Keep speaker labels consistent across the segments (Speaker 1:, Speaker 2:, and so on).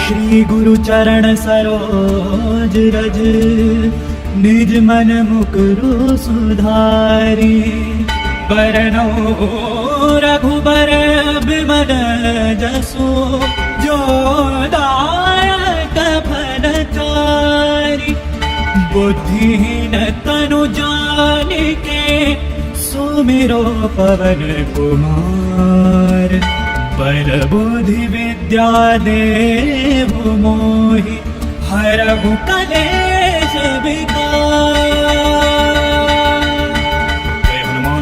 Speaker 1: श्री गुरु चरण सरोज रज, निज मन मुकुरु सुधारी। बरनौ रघुबर बिमल जसु, जो दायक फलचारि। बुद्धिहीन तनु जानिके, सुमिरो पवन कुमार। बल बुद्धि विद्या देहु मोहि, हरहु कलेश विकार।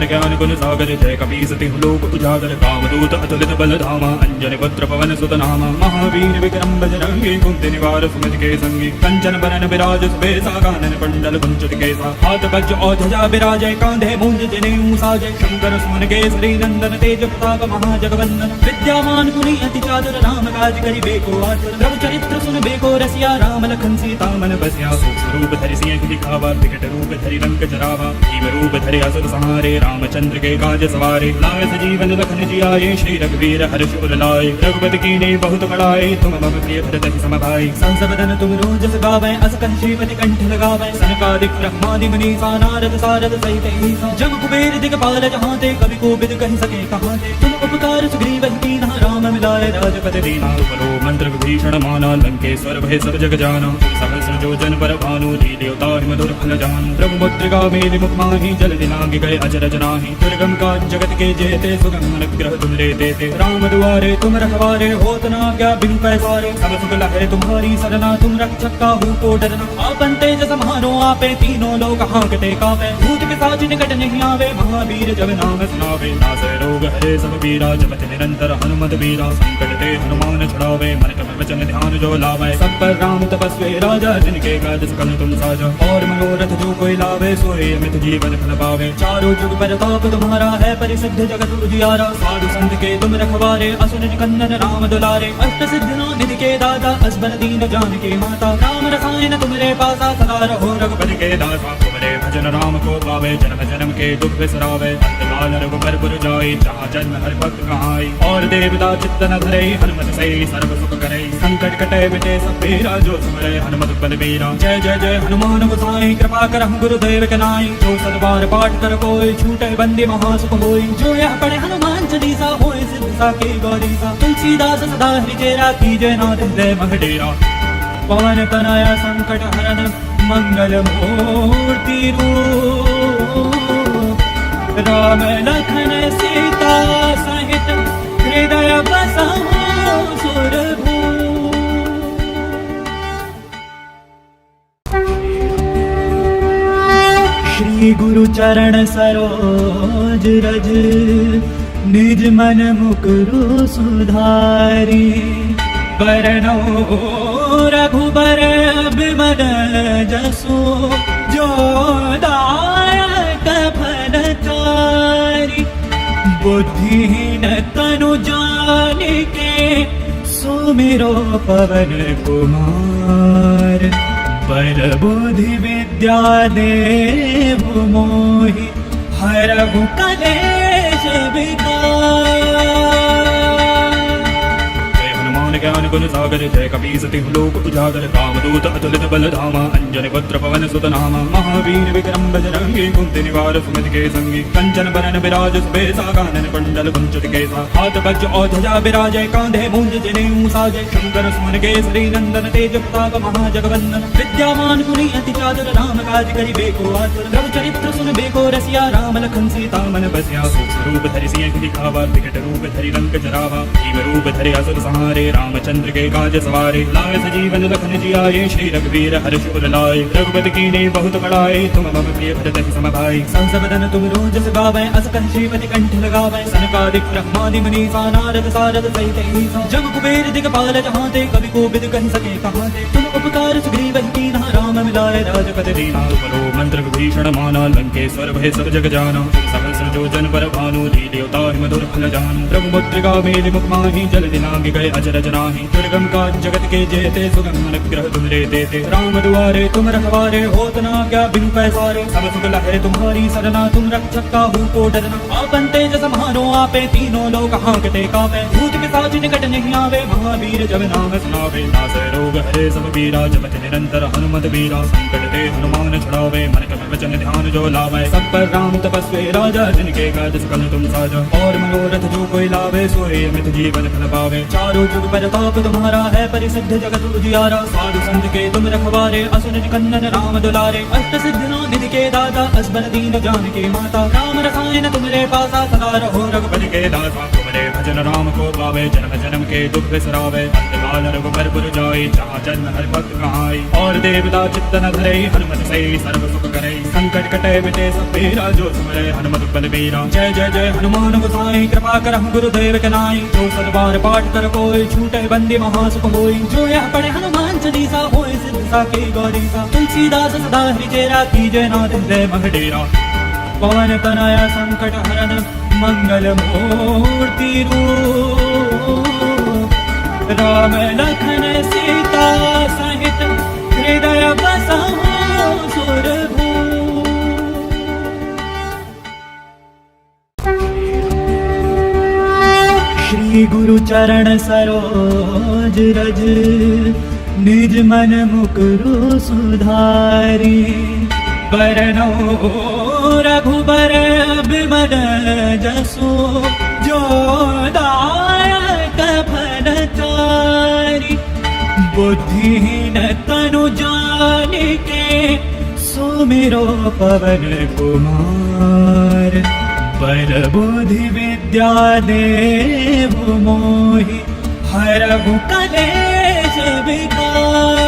Speaker 2: ज्ञान गुण सागर जय कपीस तिहु लोक उजागर। कामदूत अतुलित बल धामा, अंजनी पुत्र पवन सुत नामा। महावीर विक्रम बजरंगी, कुंती निवार सुमति के संगी। कंचन बरन विराज सुबेसा, कानन कुंडल कुंचित केसा। हाथ वज्र और ध्वजा विराजय, कांधे मूंज जनेऊ साजय। शंकर सुमन केसरी नंदन, तेज प्रताप महाजगवंदन। विद्यामान गुणी अति चातुर, राम काज करिबे को आतुर। प्रभु चरित्र सुनबे को रसिया, राम लखन सीता मन बसिया। सूक्ष्म रूप धरि सिंह दिखावा, विकट रूप धरि लंक जरावा। भीम रूप धरि असुर संहारे, रामचंद्र के काज सवारे। लाए सजीवन लखन जियाए, श्री रघुवीर हर्ष उर लाए। रघुपति कीन्ही बहुत बड़ाई, तुम मम प्रिय भरत सम भाई। संस बदन तुम रोजस गावै, अस कहि श्रीपति कंठ लगावै। सनकादिक ब्रह्मादि मुनीसा, नारद सारद सहित ईसा। जम कुबेर दिगपाल जहांते, कवि कोविद कहि सके कहांते। तुम उपकार सुग्रीवहि कीन्हा, राम मिलाए राजपद दीना। तुमरो मंत्र विभीषण माना, लंकेश्वर भय सब जग जाना। सहस्र योजन पर भानु, लील्योताहि मधुर फल जानु। प्रभु मुद्रिका मेलि मुख माहि, जल दिलांघि गए अचरज नाहि। दुर्गम काज जगत के जेते, सुगम अनुग्रह तुम रे देते। राम दुआरे तुम रखवारे, होत न आज्ञा बिनु पैसारे। सब सुख लहै तुम्हारी सरना, तुम रक्षक काहू को डरना। आपन तेज सम्हारो आपे, तीनों लोक हांकते कापे। भूत पिशाच निकट नहीं आवे, महावीर जब नाम सुनावे। नासै रोग हरे सब पीरा, जपत निरंतर हनुमत वीरा। संकट ते हनुमान छुड़ावे, मन क्रम वचन ध्यान जो लावे। सब पर राम तपस्वी राजा, जिनके काज सकल तुम साजा। और मनोरथ जो कोई लावे, सोई अमित जीवन फल पावे। चारों जुग परताप तुम्हारा है, परिसिद्ध जगत उजियारा। साधु संत के तुम रखवारे, असुर निकंदन राम दुलारे। अष्ट सिद्धियों निधि के दाता, असबर दीन जानकी माता। राम रसायन तुमरे पासा, सदा रहो रघुपति के दासा। तुमरे भजन राम को पावे, जन्म जन्म के दुख बिसरावे। अंतकाल रघुबर पुर जाई, जहाँ जन्म हर भक्त कहाई। और देवता चित्त न धरे, हनुमत से सर्व सुख करे। संकट कटे मिटे सब पीरा, जो सुमरे हनुमत बलबीरा। जय जय जय हनुमान गोसाई, कृपा करहु गुरुदेव के नाई। जो सतबार पाठ कर कोई, छूटे बंदी महासुख होई। जो यह पढ़े हनुमान चालीसा, होए सिद्ध साकी गौरीसा। तुलसीदास सदा हरिचेरा, कीजय नाथ हृदय मह डेरा। पवन तनया संकट हरन, मंगल मूर्ति रूप। राम लखन सीता सहित, हृदय बसहु सुरभूप। श्री गुरु चरण सरोज रज, निज मन मुकुरु सुधारी। बरनौ रघुबर बिमल जसु, जो दायक फलचारि। बुद्धिहीन तनु जानिके, सुमिरो पवन कुमार। बल बुद्धि विद्या देहु मोहि, हरहु कलेश विकार। ज्ञान गुण सागर जय कपीस तिहु लोक उजागर। कामदूत अतुलित बल धामा, अंजनी पुत्र पवन सुत नामा। महावीर विक्रम बजरंगी, कुंती निवार सुमति के संगी। कंचन बरन विराज सुबेसा, कानन कुंडल कुंचित केसा। हाथ वज्र और ध्वजा विराजय, कांधे मूंज जनेऊ साजय। शंकर सुमन केसरी नंदन, तेज प्रताप महाजगवंदन। विद्यामान गुणी अति चातुर, राम काज करिबे को आतुर। प्रभु चरित्र सुनबे को रसिया, राम लखन सीता मन बसिया। सूक्ष्म रूप धरि सिंह दिखावा, विकट रूप धरि लंक जरावा। भीम रूप धरि असुर संहारे, रामचंद्र के काज सवारे। लाए सजीवन लखन जियाए, श्री रघुवीर हर्ष उर लाए। रघुपति कीन्ही बहुत बड़ाई, तुम मम प्रिय भरत सम भाई। संस बदन तुम रोजस गावै, अस कहि श्रीपति कंठ लगावै। सनकादिक ब्रह्मादि मुनीसा, नारद सारद सहित ईसा। जम कुबेर दिगपाल जहांते, कवि कोविद कहि सके कहांते। तुम उपकार सुग्रीवहि कीन्हा, राम
Speaker 1: मिलाए राजपति दीना।
Speaker 2: तुमरो मंत्र विभीषण माना लंकेश्वर भय सब जग जाना। सहस्र जो जन पर भानु लील्योता मधुर फल जानु। प्रभु मुद्रिका मेलि मुख माहि जल दिनांग गए अचरज नाही। दुर्गम का जगत के जेते सुगम अनुग्रह तुम रे देते। राम दुआरे तुम रखवारे होत न क्या बिनु पैसारे। सब सुख लहरे तुम्हारी सरना तुम रक्षक काहू को डरना। आपन तेज समारो आपे तीनों लोक हांकते कापे। भूत पिशाच निकट नहीं आवे महावीर जब नाम सुनावे। नासै रोग हरे सब पीरा जपत निरंतर हनुमत बीरा। संकट ते हनुमान छुड़ावे मन क्रम वचन ध्यान जो लावे। सब पर राम तपस्वी राजा जिनके काज सकल तुम साजा। और मनोरथ जो कोई लावे सोए अमित जीवन फल पावे। चारों जुग परताप तुम्हारा है परिसिद्ध जगत उजियारा। साधु संत के तुम रखवारे असुर निकंदन राम दुलारे। अष्ट सिद्धि निधि के दाता असबर दीन जानकी माता। राम रसायन तुमरे पासा सदा रहो रघुपति के दासा। तुमरे भजन राम को पावे जन्म जन्म के दुख बिसरावे। अंतकाल रघुबर पुर जाई जहाँ जन्म हर भक्त कहाई। और देवता चित्त न धरे हनुमत से सर्व सुख करे। संकट कटे मिटे सब पीरा जो सुमरे हनुमत बलबीरा। जय जय जय हनुमान गोसाई कृपा करहु गुरुदेव के नाई। जो सतबार पाठ कर कोई छूटे बंदी महासुख होई। जो यह पढ़े हनुमान चालीसा होय सिद्ध साकी गौरीसा। तुलसीदास सदा हरिचेरा कीजय नाथ हृदय मह डेरा। पवन तनया संकट हरन मंगल मूर्ति रूप। राम लखन सीता सहित हृदय बसहु सुरभूप। श्री गुरु चरण सरोज रज निज मन मुकुरु सुधारी। बरनौ रघुबर बिमल जसु जो दायक फल चारि। बुद्धिहीन तनु जानिके सुमिरो पवन कुमार। पर बुद्धि विद्या देहु मोहि हरहु कलेश विकार।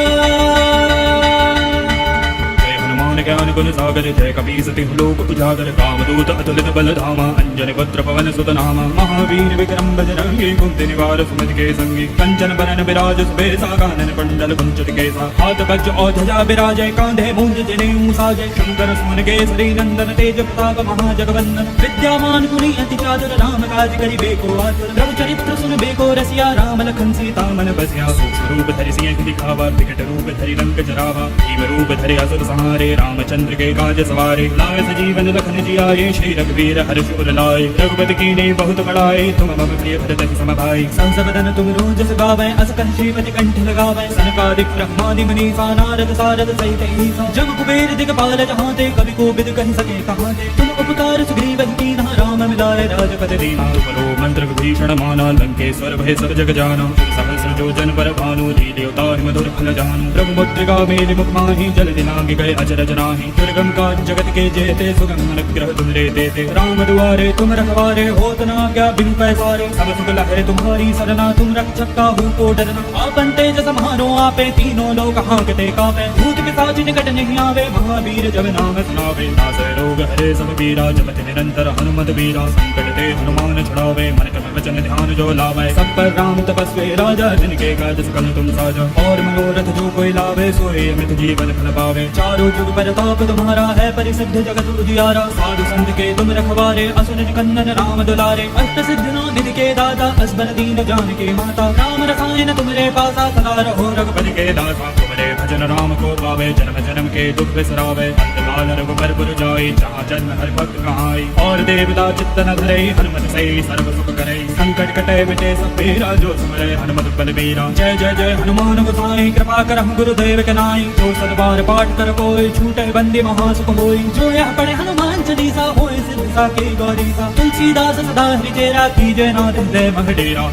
Speaker 2: ज्ञान गुण सागर जय कपीसति लोक उजागर। कामदूत अतुलित बल धामा अंजन पुत्र पवन सुत नामा। महावीर विक्रम बजरंगी कुंती निवार सुमति के संगी। कंचन बरन विराज सुबेसा कानन कुंडल कुंचित केसा। हाथ वज्र और ध्वजा विराजय कांधे मूंज जनेऊ साजय। शंकर सुमन केसरी नंदन तेज प्रताप महाजगवंदन। विद्यामान गुणी अति चातुर राम काज करिबे को आतुर। प्रभु चरित्र सुनबे को रसिया राम लखन सीता मन बसिया। सूक्ष्म रूप धरि सिंह दिखावा विकट रूप धरि लंक जरावा। भीम रूप धरि असुर संहारे रामचंद्र के काज सवारे। लाए सजीवन लखन जियाए श्री रघुवीर हर्ष उर लाए। रघुपति कीन्हे बहुत बड़ाई तुम मम प्रिय भरत सम भाई। संस बदन तुम रोजस गावै अस कहि श्रीपति कंठ लगावै। सनकादिक ब्रह्मादि मुनीसा नारद सारद सहित ईसा। जब कुबेर दिगपाल जहाँ ते कवि कोविद कहि सके कहाँ ते। तुम उपकार सुग्रीव कीन्हा राम मिलाए राजपति दीना। तुमरो मंत्र विभीषण माना लंकेश्वर भय सब जग जाना। सहस्र जो जन पर भानु लील्योता मधुर फल जानु। प्रभु मुद्रिका मेलि मुख माहि जल दिनांग गए अचरज नाही। दुर्गम का जगत के जेते सुगम अनुग्रह तुम रे देते। राम दुआरे तुम रखवारे होत न क्या बिनु पैसारे। सब सुख लहरे तुम्हारी सरना तुम रक्षक काहू को डरना। आपन तेज समारो आपे तीनों लोक हांकते कापे। भूत पिशाच निकट नहीं आवे महावीर जब नाम सुनावे। नासै रोग हरे सब पीरा जपत निरंतर हनुमत बीरा। संकट ते हनुमान छुड़ावे मन क्रम वचन ध्यान जो लावे। सब पर राम तपस्वी राजा जिनके काज सकल तुम साजा। और मनोरथ जो कोई लावे सोए अमित जीवन फल पावे। चारों जुग परताप तुम्हारा है परिसिद्ध जगत उजियारा। साधु संत के तुम रखवारे असुर निकंदन राम दुलारे। अष्ट सिद्धि निधि के दाता असबर दीन जानकी माता। राम रसायन तुमरे पासा सदा रहो रघुपति के दासा। तुमरे भजन राम को पावे जन्म जन्म के दुख बिसरावे। अंतकाल रघुबर पुर जाई जहाँ जन्म हर भक्त कहाई। और देवता चित्त न धरे हनुमत से सर्व सुख करे। संकट कटे मिटे सब पीरा जो सुमरे हनुमत बलबीरा। जय जय जय हनुमान गोसाई कृपा करहु गुरुदेव के नाई। जो सतबार पाठ कर कोई छूटे बंदी महासुख होई। जो यह पढ़े हनुमान चालीसा होय सिद्ध साकी गौरीसा। तुलसीदास सदा हरिचेरा कीजय नाथ हृदय मह डेरा।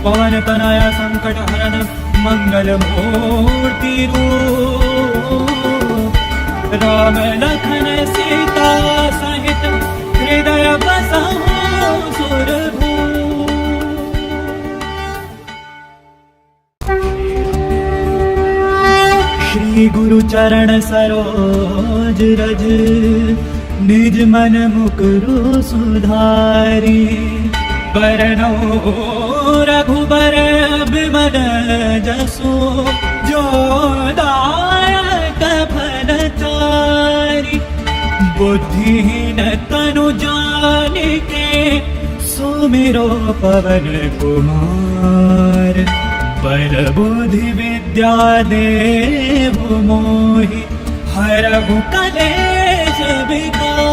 Speaker 2: पवन तनया संकट हरन मंगल मूर्ति रूप। राम लखन सीता सहित हृदय बसहु सुरभूप। श्री गुरु चरण सरोज रज निज मन मुकुरु सुधारी। बरनौ रघुबर बिमल जसु जो दायक
Speaker 1: दुलारी बुद्धिहीन तनु जानिके सुमिरो पवन कुमार बल बुद्धि विद्या देव मोहि हरहु कलेश विकार।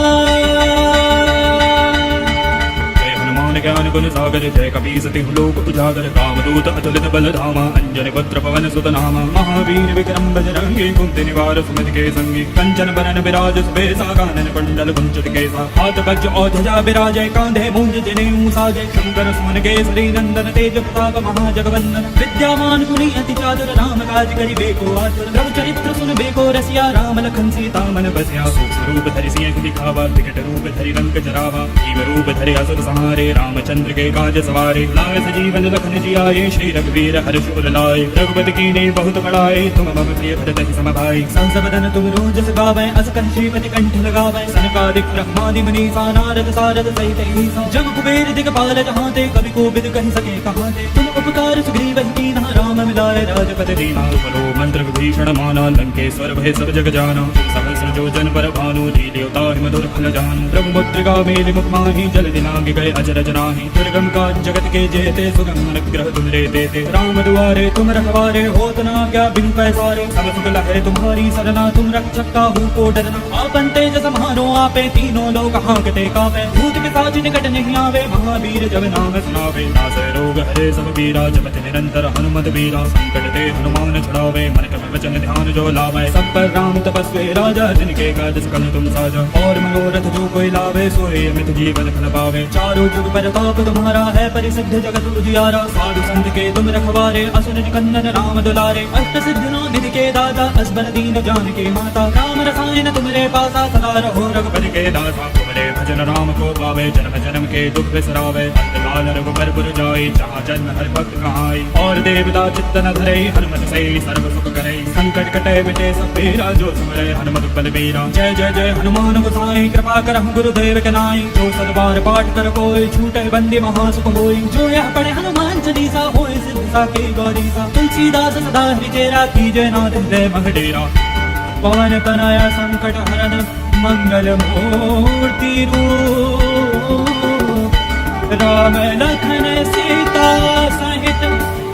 Speaker 2: ज्ञान गुण सागर जय कपी सति लोक उजागर कामदूत अतुलित बल धामा अंजन पुत्र पवन सुत नामा महावीर विक्रम बजरंगी कुंती निवार सुमति के संगी कंचन बरन विराज सुबेसा कानन कुंडल कुंचित केसा हाथ वज्र और ध्वजा विराजय कांधे मूंज जनेऊ साजय शंकर सुमन केसरी नंदन तेज प्रताप महाजगवंदन विद्यावान गुणी अति चातुर राम काज करिबेको आतुर प्रभु चरित्र सुनबेको रसिया राम लखन सीता मन बसिया सूक्ष्म रूप धरि सिंह दिखावा विकट रूप धरि रंग जरावा जीव रूप धरि असुर संहारे रामचंद्र के काज सवारे लाए सजीवन लखन जियाए श्री रघुवीर हर्ष उर लाए रघुपति कीन्हे बहुत बड़ाए तुम मम प्रिय भरत सम भाई सहस बदन तुम रोजस गावै अस कहि श्रीपति कंठ लगावै सनकादिक ब्रह्मादि मुनीसा नारद सारद सहित ईसा जग कुबेर दिगपाल जहांते कवि कोविद कहि सके कहाते तुम उपकार सुग्रीव कीन्हा राम मिलाए राजपद दीना बलो मंत्र विभीषण माना लंकेश्वर भय सब जग जाना सहस्र जो जन पर भानु लील्योता मधुर फल जानु प्रभु मुद्रिका मेलि मुख माहि जल दिनांग गए अजरज नाही दुर्गम का जगत के जेते सुगम अनुग्रह तुम रे देते राम दुआरे तुम रखवारे होत ना क्या बिन पैसारे सब सुख लहरे तुम्हारी सरना तुम रक्षक काहू को डरना आपन तेज समारो आपे तीनों लोग हांकते कापे भूत पिशाच निकट नहीं आवे महावीर जब नाम सुनावे नासै रोग हरे सब पीरा जपत निरंतर हनुमत बीरा संकट ते हनुमान छुड़ावे मन क्रम वचन ध्यान जो लावे सब पर राम तपस्वी राजा जिनके काज सकल तुम साजा और मनोरथ जो कोई लावे सोए अमित जीवन फल पावे चारों जुग प्रताप तुम्हारा है परिसिद्ध जगत उजियारा साधु संत के तुम रखवारे असुर निकंदन राम दुलारे अष्ट सिद्धियों निधि के दाता असबर दीन जान के माता राम रसायन तुम्हारे पासा सदा रहो रघुपति के दासा तुम्हारे भजन राम को पावे जन्म जन्म के दुख बिसरावे अंतकाल रघुबर पुर जाई जहाँ जन्म हर भक्त कहाई और देवता चित्त न धरे हनुमत से सर्व सुख करे संकट कटे मिटे सब पीरा जो सुमरे हनुमत बल बीरा जय जय जय हनुमान गोसाई कृपा करहु गुरुदेव के नाई जो सदबार पाठ कर कोई छूटे बंदी महासुख होई जो यह पढ़े हनुमान चालीसा होए सिद्ध साके गौरीसा तुलसीदास सदा हरिचेरा कीजय नाथ हृदय मह डेरा पवन तनया संकट हरन मंगल मूर्ति रूप राम लखन सीता सहित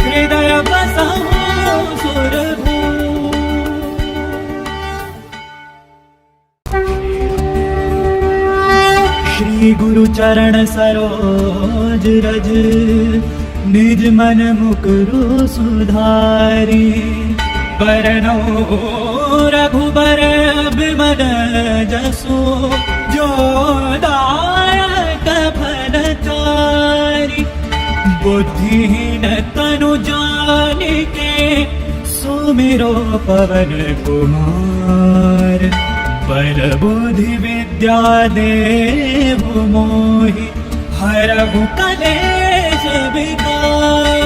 Speaker 2: हृदय बसहु सुरभूप। श्री गुरु चरण सरोज रज निज मन मुकुरु सुधारी बरनो रघुबर बिमल जसु जो दायक फल चारि बुद्धिहीन तनु जानिके सुमिरो पवन कुमार बल बुद्धि विद्या देव मोहि हरहु कलेश विकार।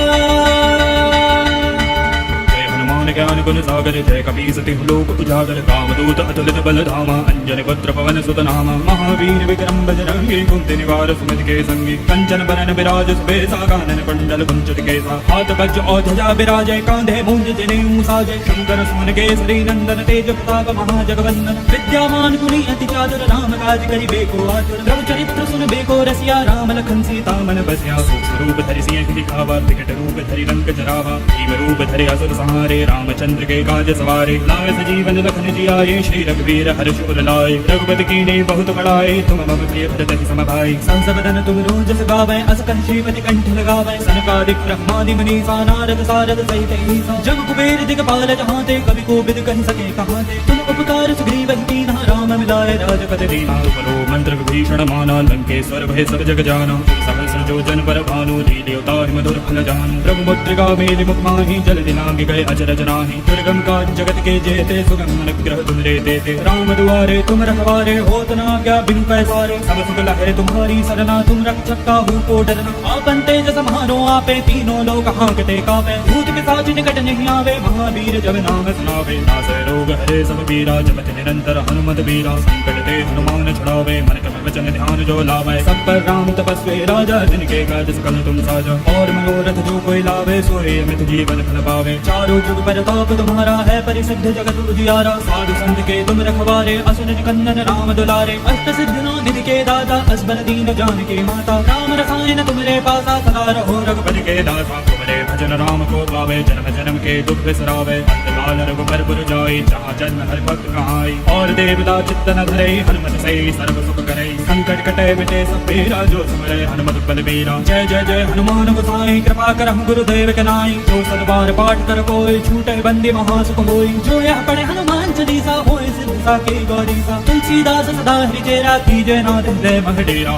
Speaker 2: ज्ञान गुण सागर जय कपी सति लोक उजागर कामदूत अतुलित बल धामा अंजन पुत्र पवन सुत नामा महावीर विक्रम बजरंगी कुंती निवार सुमति के संगी कंचन बरन विराज सुबेसा कानन कुंडल कुंचित केसा हाथ वज्र और ध्वजा विराजय कांधे मूंज जनेऊ साजय शंकर सुमन केसरी नंदन तेज प्रताप महाजगवंदन विद्यावान गुणी अति चातुर राम काज करिबेको आतुर प्रभु चरित्र सुनबेको रसिया राम लखन सीता मन बसिया सूक्ष्म रूप धरि सिंह दिखावा विकट रूप धरि रंग जरावा जीव रूप धरि असुर संहारे रामचंद्र के काज सवारे लाए सजीवन लखन जियाए श्री रघुवीर हर्ष उर लाए रघुपति कीन्हे बहुत बड़ाए तुम मम प्रिय भरत सम भाई सहस बदन तुम रोजस गावै अस कहि श्रीपति कंठ लगावै सनकादिक ब्रह्मादि मुनीसा नारद सारद सहित ईसा जग कुबेर दिगपाल जहांते कवि कोविद कहि सके कहाते तुम उपकार सुग्रीव कीन्हा राम मिलाए राजपद दीना बलो मंत्र विभीषण माना लंकेश्वर भय सब जग जाना सहस्र जो जन पर भानु लील्योता मधुर फल जानु प्रभु मुद्रिका मेलि मुख माहि जल दिनांग गए अजरज नाही दुर्गम का जगत के जेते सुगम अनुग्रह तुम रे देते राम दुआरे तुम रखवारे होत ना क्या बिन पैसारे सब सुख लहरे तुम्हारी सरना तुम रक्षक काहू को डरना आपन तेज समारो आपे तीनों लोग हांकते कापे भूत पिशाच निकट नहीं आवे महावीर जब नाम सुनावे नासै रोग हरे सब पीरा जपत निरंतर हनुमत बीरा संकट ते हनुमान छुड़ावे मन क्रम वचन ध्यान जो लावे सब पर राम तपस्वी राजा जिनके काज सकल तुम साजा और मनोरथ जो कोई लावे सोए अमित जीवन फल पावे चारों जुग प्रताप
Speaker 1: तुम्हारा है परिसिद्ध जगत उजियारा। साधु संत के तुम रखवारे असुर निकंदन राम दुलारे। अष्ट सिद्धियों निधि के दाता असबर दीन जानकी माता। राम रसायन तुम्हारे पासा सदा रहो रघुपति के दासा। तुम्हारे भजन राम को पावे जन्म जन्म के दुख बिसरावे। अंतकाल रघुबर पुर जाई जहाँ जन्म हर भक्त कहाई। और देवता चित्त न धरे हनुमत से सर्व सुख करे। संकट कटे मिटे सब पीरा जो सुमरे हनुमत बलबीरा। जय जय जय हनुमान गोसाई कृपा करहु गुरुदेव के नाई। जो सतबार पाठ कर कोई छूटे बंदी महासुख होई। जो यह पढ़े हनुमान चालीसा होए सिद्ध साकी गौरीसा। तुलसीदास सदा हरिचेरा कीजय नाथ हृदय महडेरा।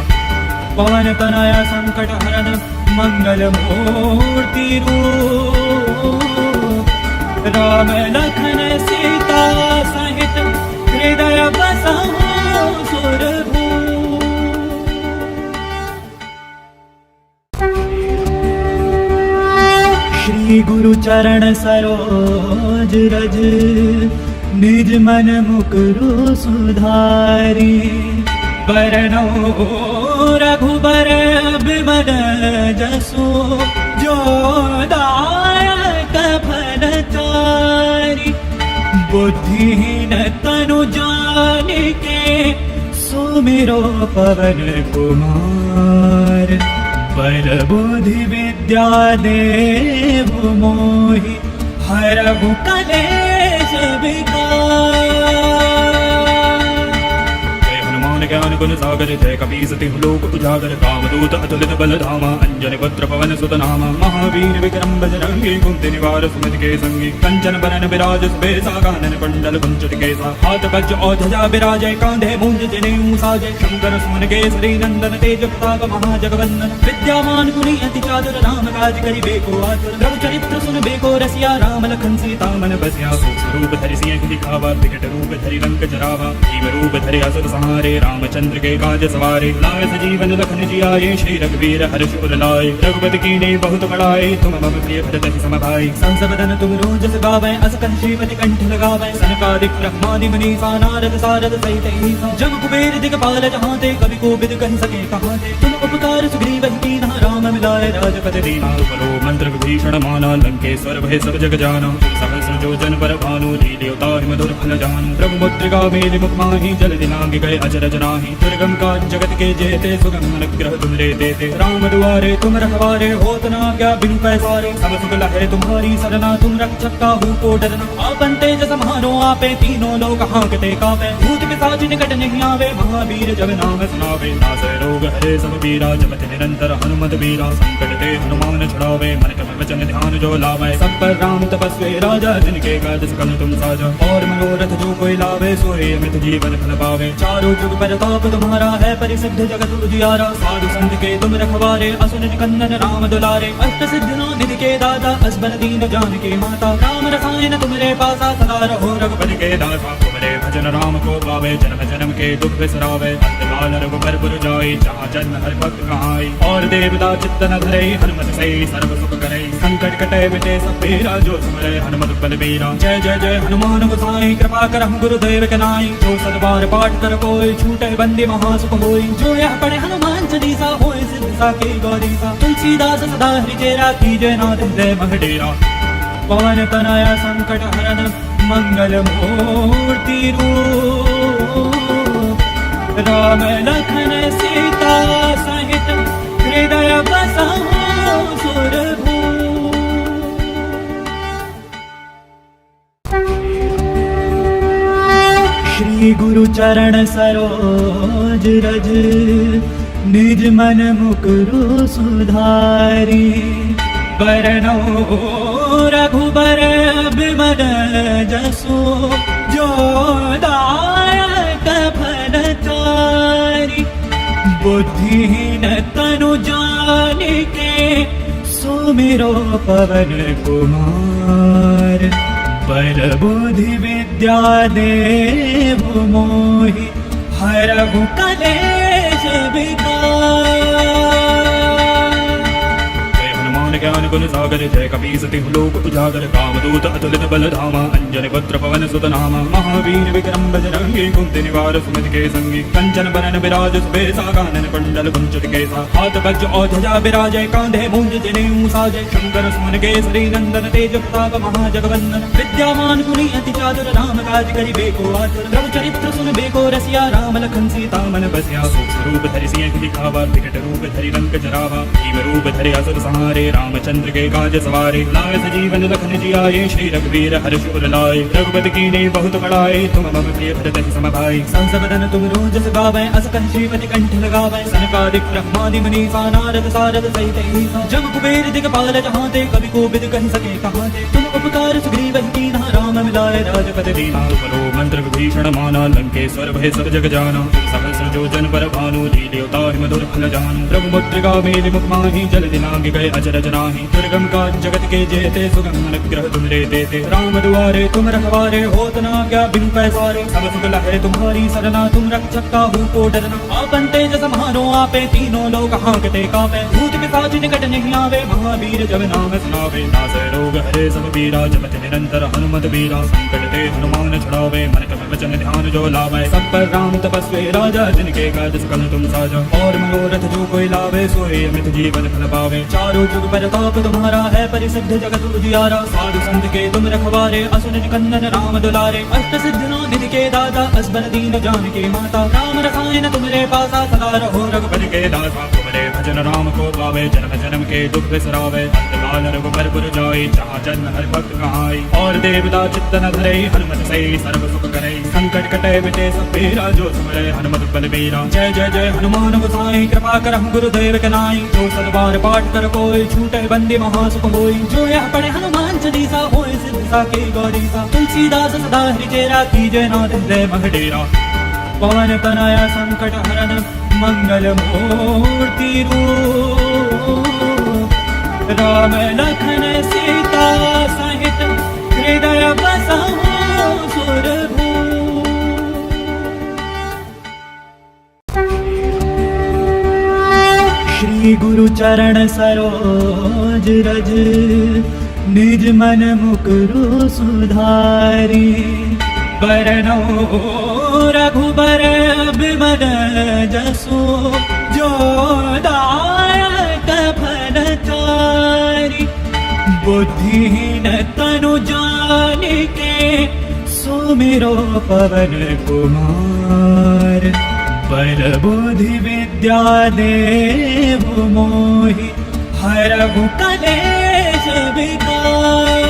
Speaker 1: पवन तनया संकट हरन मंगल मूर्ति रूप। राम लखन सीता सहित हृदय बसहु सुरभूप। श्री गुरु चरण सरोज रज निज मन मुकुरु सुधारी। बरनौ रघुबर बिमल जसु जो दायक फलचारी। बुद्धिहीन तनु जानिके सुमिरो पवन कुमार। बल बुद्धि विद्या देहु मोहि हरहु कलेश विकार।
Speaker 2: ज्ञान गुण सागर जय कपीस तिहु लोक उजागर। कामदूत अतुलित बल धामा अंजनी पुत्र पवन सुत नामा। महावीर विक्रम बजरंगी कुंती निवार सुमति के संगी। कंचन बरन विराज सुबेसा कानन कुंडल कुंचित केसा। हाथ वज्र और ध्वजा विराजय कांधे मूंज जनेऊ साजय। शंकर सुमन केसरी नंदन तेज प्रताप महाजगवंदन। विद्यामान गुणी अति चातुर राम काज करिबे को आतुर। प्रभु चरित्र सुनबे को रसिया राम लखन सीता मन बसिया। सूक्ष्म रूप धरि सिंह दिखावा विकट रूप धरि लंक जरावा। जीव रूप धरि असुर संहारे रामचंद्र के काज सवारे। लाए सजीवन लखन जियाए श्री रघुवीर हर्ष उर लाए। रघुपति कीन्ही बहुत बड़ाई तुम मम प्रिय भरत सम भाई। संस बदन तुम रोजस गावै अस कन श्रीपति कंठ लगावै। सनकादिक ब्रह्मादि मुनीसा नारद सारद सहित ईसा। जम कुबेर दिगपाल जहाँ ते कवि कोविद कहि सके कहाँ ते। तुम उपकार सुग्रीव कीन्हा राम मिलाए राजपद दीना। तुमरो मंत्र विभीषण माना लंकेश्वर भय सब जग जाना। सहस्र जो जन पर भानु लील्योताहि मधुर फल जानू। प्रभु मुद्रिका मेलि मुख माहि जल दिलांग गए अचरज नाही। दुर्गम काज जगत के जेते सुगम अनुग्रह तुमरे देते। राम दुआरे तुम रखवारे होत न आज्ञा बिनु पैसारे। सब सुख लहै तुम्हारी सरना तुम रक्षक काहू को डरना। आपन तेज सम्हारो आपे तीनों लोक हांकते कापे। भूत पिशाच निकट नहीं आवे महावीर जब नाम सुनावे। नासै रोग हरे सब पीरा जपत निरंतर हनुमत बीरा। संकट ते हनुमान छुड़ावे मन क्रम वचन ध्यान जो लावे। सब पर राम तपस्वी राजा जिनके काज सकल तुम साजा। और मनोरथ जो कोई लावे सोए अमित जीवन फल पावे। चारों जुग प्रताप तुम्हारा है परिसिद्ध जगत उजियारा। साधु संत के तुम रखवारे असुर निकंदन राम दुलारे। अष्ट सिद्धियों निधि के दाता असबर दीन जानकी माता। राम रसायन तुम्हारे पासा सदा रहो रघुपति के दासा। तुम्हारे भजन राम को पावे जन्म जन्म के दुख बिसरावे। अंतकाल रघुबर पुर जाई जहाँ जन्म हर भक्त कहाई। और देवता चित्त न धरे हनुमत से सर्व सुख करे। संकट कटे मिटे सब पीरा जो सुमरे हनुमत बलबीरा। जय जय जय हनुमान गोसाई कृपा करहु गुरुदेव के नाई। जो सतबार पाठ कर कोई छूटे बंदी महासुख होई। जो यह पढ़े हनुमान चालीसा होए सिद्ध साकी गौरीसा। तुलसीदास सदा हरिचेरा कीजय नाथ हृदय महडेरा। पवन तनया संकट हरन मंगल मूर्ति रूप। राम लखन सीता सहित हृदय बसहु सुरभूप। श्री गुरु चरण सरोज रज निज मन मुकुरु सुधारी। बरनौ रघुबर बिमल जसु जो दायक फलचारी। बुद्धिहीन तनु जानिके सुमिरो पवन कुमार। बल बुद्धि विद्या देहु मोहि हरहु कलेश विकार। ज्ञान गुण सागर जय कपीस तिहु लोक उजागर कामदूत अतुलित बल धामा अंजन पुत्र पवन सुत नामा महावीर विक्रम बजरंगी कुंती निवार सुमति के संगी कंचन बरन विराज सुबेसा कानन कुंडल कुंचित केसा हाथ वज्र और ध्वजा विराजय कांधे मूंज जनेऊ साजय शंकर सुमन केसरी नंदन तेज प्रताप महाजगवंदन विद्यावान गुणी अति चातुर राम काज करिबेको आतुर प्रभु चरित्र सुनबेको रसिया राम लखन सीता मन बसिया सूक्ष्म रूप धरि सिंह दिखावा विकट रूप धरि लंक जरावा भीम रूप धरि असुर संहारे रामचंद्र के काज सवारे लाए सजीवन लखन जियाए श्री रघुवीर हर्ष उर लाए रघुपति कीन्ही बहुत बड़ाई तुम मम प्रिय भरत सम भाई संसबदन तुम रोजस गावै अस कहि श्रीपति कंठ लगावै सनकादिक ब्रह्मादि मुनीसा नारद सारद सहित ईसा जम कुबेर दिगपाल जहाँ ते कवि कोविद कहि सके कहाँ ते तुम उपकार सुग्रीव कीन्हा राम मिलाए राजपद दीना तुमरो मंत्र विभीषण माना लंकेश्वर भय सब जग जाना सहस्र जो जन पर भानु लील्योता मधुर फल जानु प्रभु मुद्रिका मेलि मुख माहि जल दिलांग गए अचरज नाही दुर्गम का जगत के जेते सुगम अनुग्रह तुम रे देते राम दुआरे तुम रखवारे होत न क्या बिनु पैसारे सब सुख लहै तुम्हारी सरना तुम रक्षक काहू को डरना आपन तेज सम्हारो आपे तीनों लोक हांकते कापे भूत पिशाच निकट नहीं आवे महावीर जब नाम सुनावे नासै रोग हरे सब पीरा जपति निरंतर हनुमत बीरा संकट ते हनुमान छुड़ावे मन क्रम वचन ध्यान जो लावे सब पर राम तपस्वी राजा जिनके काज सकल तुम साजा और मनोरथ जो कोई लावे सोए अमित जीवन फल पावे चारों जुग परताप तुम्हारा है परिसिद्ध जगत उजियारा साधु संत के तुम रखवारे असुर निकंदन राम दुलारे अष्ट सिद्धियों निधि के दाता असबर दीन जानकी माता राम रसायन तुमरे पासा सदा रहो रघुपति के दासा तुमरे भजन राम को पावे जन्म जन्म के दुख बिसरावे अंतकाल रघुबर पुर जाई जहाँ जन्म हर भक्त कहाई और देवता चित्त न धरे हनुमत से सर्व सुख करे संकट कटे मिटे सब पीरा जो सुमरे हनुमत बल बीरा जय जय जय हनुमान गोसाई कृपा करहु गुरुदेव के नाई जो सतबार पाठ कर कोई छूटे बंदी महासुख होई जो यह पढ़े हनुमान चालीसा होए सिद्ध साकी गौरीसा तुलसीदास सदा हरिचेरा कीजय नाथ हृदय मह डेरा पवन तनया संकट हरन मंगल मूर्ति रूप राम लखन सीता सहित हृदय बसहु सुरभूप श्री गुरु चरण सरोज रज निज मन मुकुरु सुधारी बरनो रघुबर बिमल जसु जो दायक फलचारी बुद्धिहीन तनु जानिके सुमिरो पवन कुमार बल बुद्धि विद्या देव मोहि हरहु कलेश विकार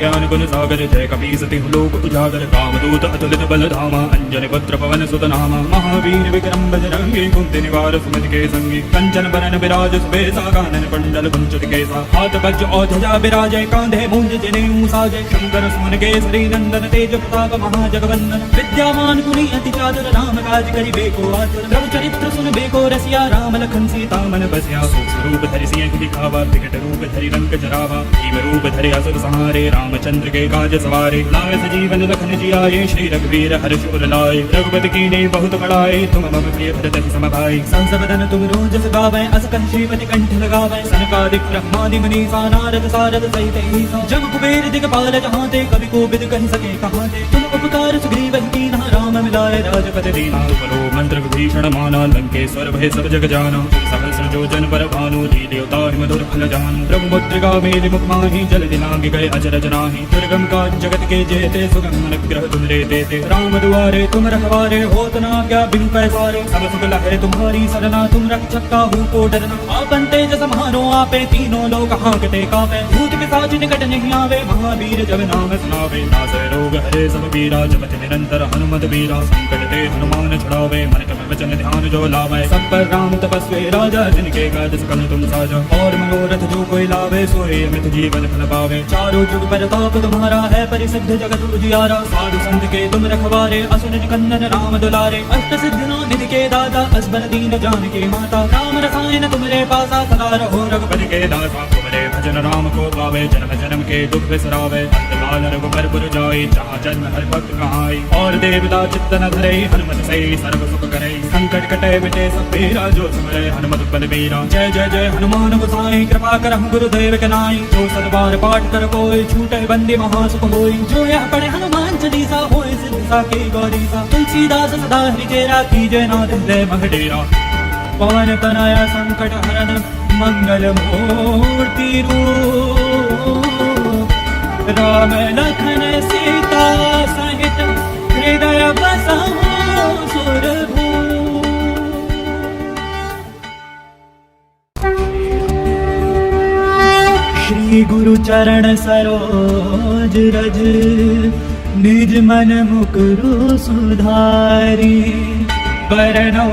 Speaker 2: ज्ञान गुण सागर जय कपीस तिहु लोक उजागर कामदूत अतुलित बल धामा अंजन पुत्र पवन सुत नामा महावीर विक्रम बजरंगी कुंती निवार सुमति के संगी कंचन बरन विराज सुबेसा कानन कुंडल कुंचित केसा हाथ वज्र और ध्वजा विराजय कांधे मूंज जनेऊ साजय शंकर सुमन केसरी नंदन तेज प्रताप महाजगवंदन विद्यावान गुणी अति चातुर राम काज करिबेको आतुर प्रभु चरित्र सुनबेको रसिया राम लखन सीता मन बसिया सूक्ष्म रूप धरि सिंह दिखावा विकट रूप धरि लंक जरावा भीम रूप धरि असुर संहारे रामचंद्र के काज सवारे लाए सजीवन लखन जियाए श्री रघुवीर हर्ष उर लाए रघुपति कीन्ही बहुत बड़ाई तुम मम प्रिय भरत सम भाई संसबदन तुम रोजस गावै अस कहि श्रीपति कंठ लगावै सनकादिक ब्रह्मादि मुनीसा नारद सारद सहित ईसा जम कुबेर दिगपाल जहाँ ते कवि कोविद कहि सके कहाँ ते तुम उपकार सुग्रीव कीन्हा राम मिलाए राजपद दीना तुमरो मंत्र विभीषण माना लंकेश्वर भय सब जग जाना सहस्र जो जन पर भानु लील्योता मधुर फल जानु प्रभु मुद्रिका मेलि मुख माहि जल दिलांग गए अचरज नाही दुर्गम का जगत के जेते सुगम अनुग्रह तुम रे देते राम दुआरे तुम रखवारे होत न क्या बिनु पैसारे सब सुख लहै तुम्हारी सरना तुम रक्षक काहू को डरना आपन तेज सम्हारो आपे तीनों लोक हांकते कापे भूत पिशाच निकट नहीं आवे महावीर जब नाम सुनावे नासै रोग हरे सब पीरा जपति निरंतर हनुमत बीरा संकट ते हनुमान छुड़ावे मन क्रम वचन ध्यान जो लावे सब पर राम तपस्वी राजा जिनके काज सकल तुम साजा और मनोरथ जो कोई लावे सोए अमित जीवन फल पावे चारों जुग परताप तुम्हारा है परिसिद्ध जगत उजियारा साधु संत के तुम रखवारे असुर निकंदन राम दुलारे अष्ट सिद्धियों निधि के दाता असबर दीन जानकी माता राम रसायन तुमरे पासा सदा रहो रघुपति के दासा तुम्हारे भजन राम को पावे जन्म जन्म के दुख बिसरावे अंतकाल रघुबर पुर जाई जहाँ जन्म हर भक्त कहाई और देवता चित्त न धरे हनुमत से सर्व सुख करे संकट कटे मिटे सब पीरा जो सुमरे हनुमत बलबीरा जय जय जय हनुमान गोसाई कृपा करहु गुरुदेव के नाई जो सतबार पाठ कर कोई छूटे बंदी महासुख होई जो यह पढ़े हनुमान चालीसा होए सिद्ध साकी गौरीसा तुलसीदास सदा हरिचेरा कीजय नाथ हृदय महडेरा पवन तनया संकट हरन मंगल मूर्ति रूप राम लखन सीता सहित हृदय बसहु सुरभूप। श्री गुरु चरण सरोज रज निज मन मुकुरु सुधारी बरनो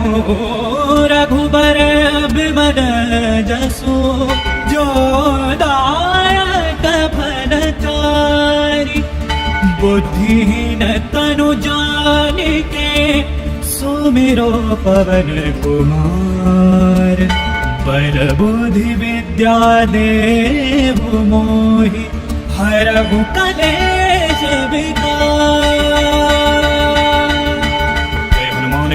Speaker 2: रघुबर बिमल जसु जो दायक फलचारी बुद्धिहीन तनु जानिके सुमिरो पवन कुमार बल बुद्धि विद्या देहु मोहि हरहु कलेश विकार।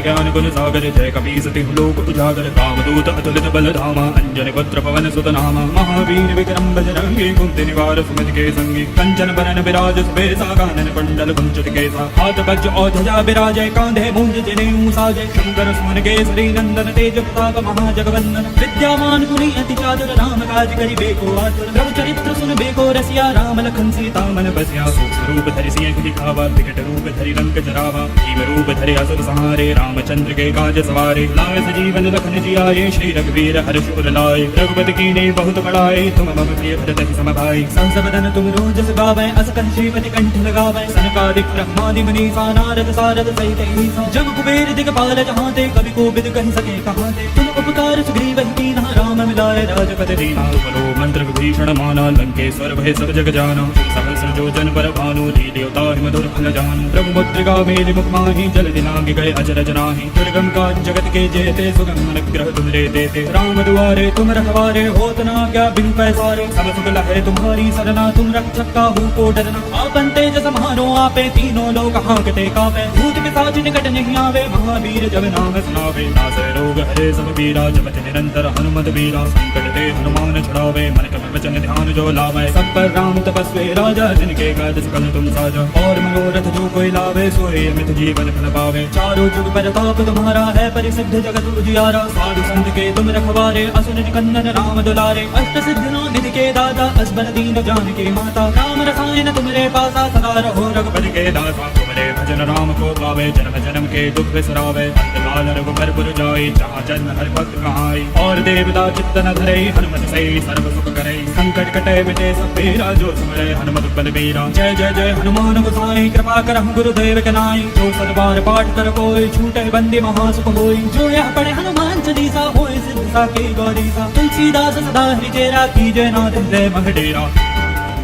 Speaker 2: ज्ञान गुण सागर जय कपीसति लोक उजागर कामदूत अतुलित बल धामा अंजन पुत्र पवन सुत नामा महावीर विक्रम बजरंगी कुंती निवार सुमति के संगी कंचन बरन विराज सुबेसा कानन कुंडल कुंचित केसा हाथ वज्र और ध्वजा विराजय कांधे मूंज जनेऊ साजय शंकर सुमन केसरी नंदन तेज प्रताप महाजगवंदन विद्यावान गुणी अति चातुर राम काज करि बेको आतुर प्रभु चरित्र सुन बेको रसिया राम लखन सीता मन बसिया सूक्ष्म रूप धरि सिंह दिखावा विकट रूप धरि रंग जरावा भीम रूप धरि असुर संहारे रामचंद्र के काज सवारे लाए सजीवन लखन जियाए श्री रघुवीर हर्ष उर लाए रघुपति कीन्हे बहुत बड़ाए तुम मम प्रिय भरत सम भाई सहस बदन तुम रोजस गावै अस कहि श्रीपति कंठ लगावै सनकादिक ब्रह्मादि मुनीसा नारद सारद सहित ईसा जब कुबेर दिगपाल जहाँ ते कवि कोविद कहि सके कहाँ ते तुम उपकार सुग्रीव कीन्हा राम मिलाए राजपद दीना बलो मंत्र विभीषण माना लंकेश्वर भय सब जग जाना सहस्र जो जन पर भानु लील्योता मधुर फल जानु प्रभु मुद्रिका मेलि मुख माहि जल दिनांग गए अचरज नाही दुर्गम काज जगत के जेते सुगम अनुग्रह तुमरे देते राम दुआरे तुम रखवारे होत न क्या बिन पैसारे सब सुख लहे तुम्हारी सरना तुम रक्षक काहू को डरना आपन तेज समारो आपे तीनों लोक हांकते कापे भूत पिशाच निकट नहीं आवे महावीर जब नाम सुनावे नासै रोग हरे सब पीरा जपत निरंतर हनुमत वीरा संकट ते हनुमान छुड़ावे मन क्रम वचन ध्यान जो लावे सब पर राम तपस्वी राजा जिनके काज सकल तुम साजा और मनोरथ जो कोई लावे सोए अमित जीवन फल पावे चारों जुग प्रताप तुम्हारा है परिसिद्ध जगत उजियारा साधु संत के तुम रखवारे असुर निकंदन राम दुलारे अष्ट सिद्धियों निधि के दाता असबर दीन जानकी माता राम रसायन तुम्हारे पासा सदा रहो रघुपति के दासा तुम्हारे भजन राम को पावे जन्म जन्म के दुख बिसरावे अंतकाल रघुबर पुर जाई जहाँ जन्म हर भक्त कहाई और देवता चित्त न धरे हनुमत से सर्व सुख करे संकट कटे मिटे सब पीरा जो सुमरे हनुमत बलबीरा जय जय जय हनुमान गोसाई कृपा करहु गुरुदेव के नाई जो सतबार पाठ कर कोई छूटे बंदी महासुख होई जो यह पढ़े हनुमान चालीसा होए सिद्ध साकी गौरीसा तुलसीदास सदा हरिचेरा कीजय नाथ हृदय महडेरा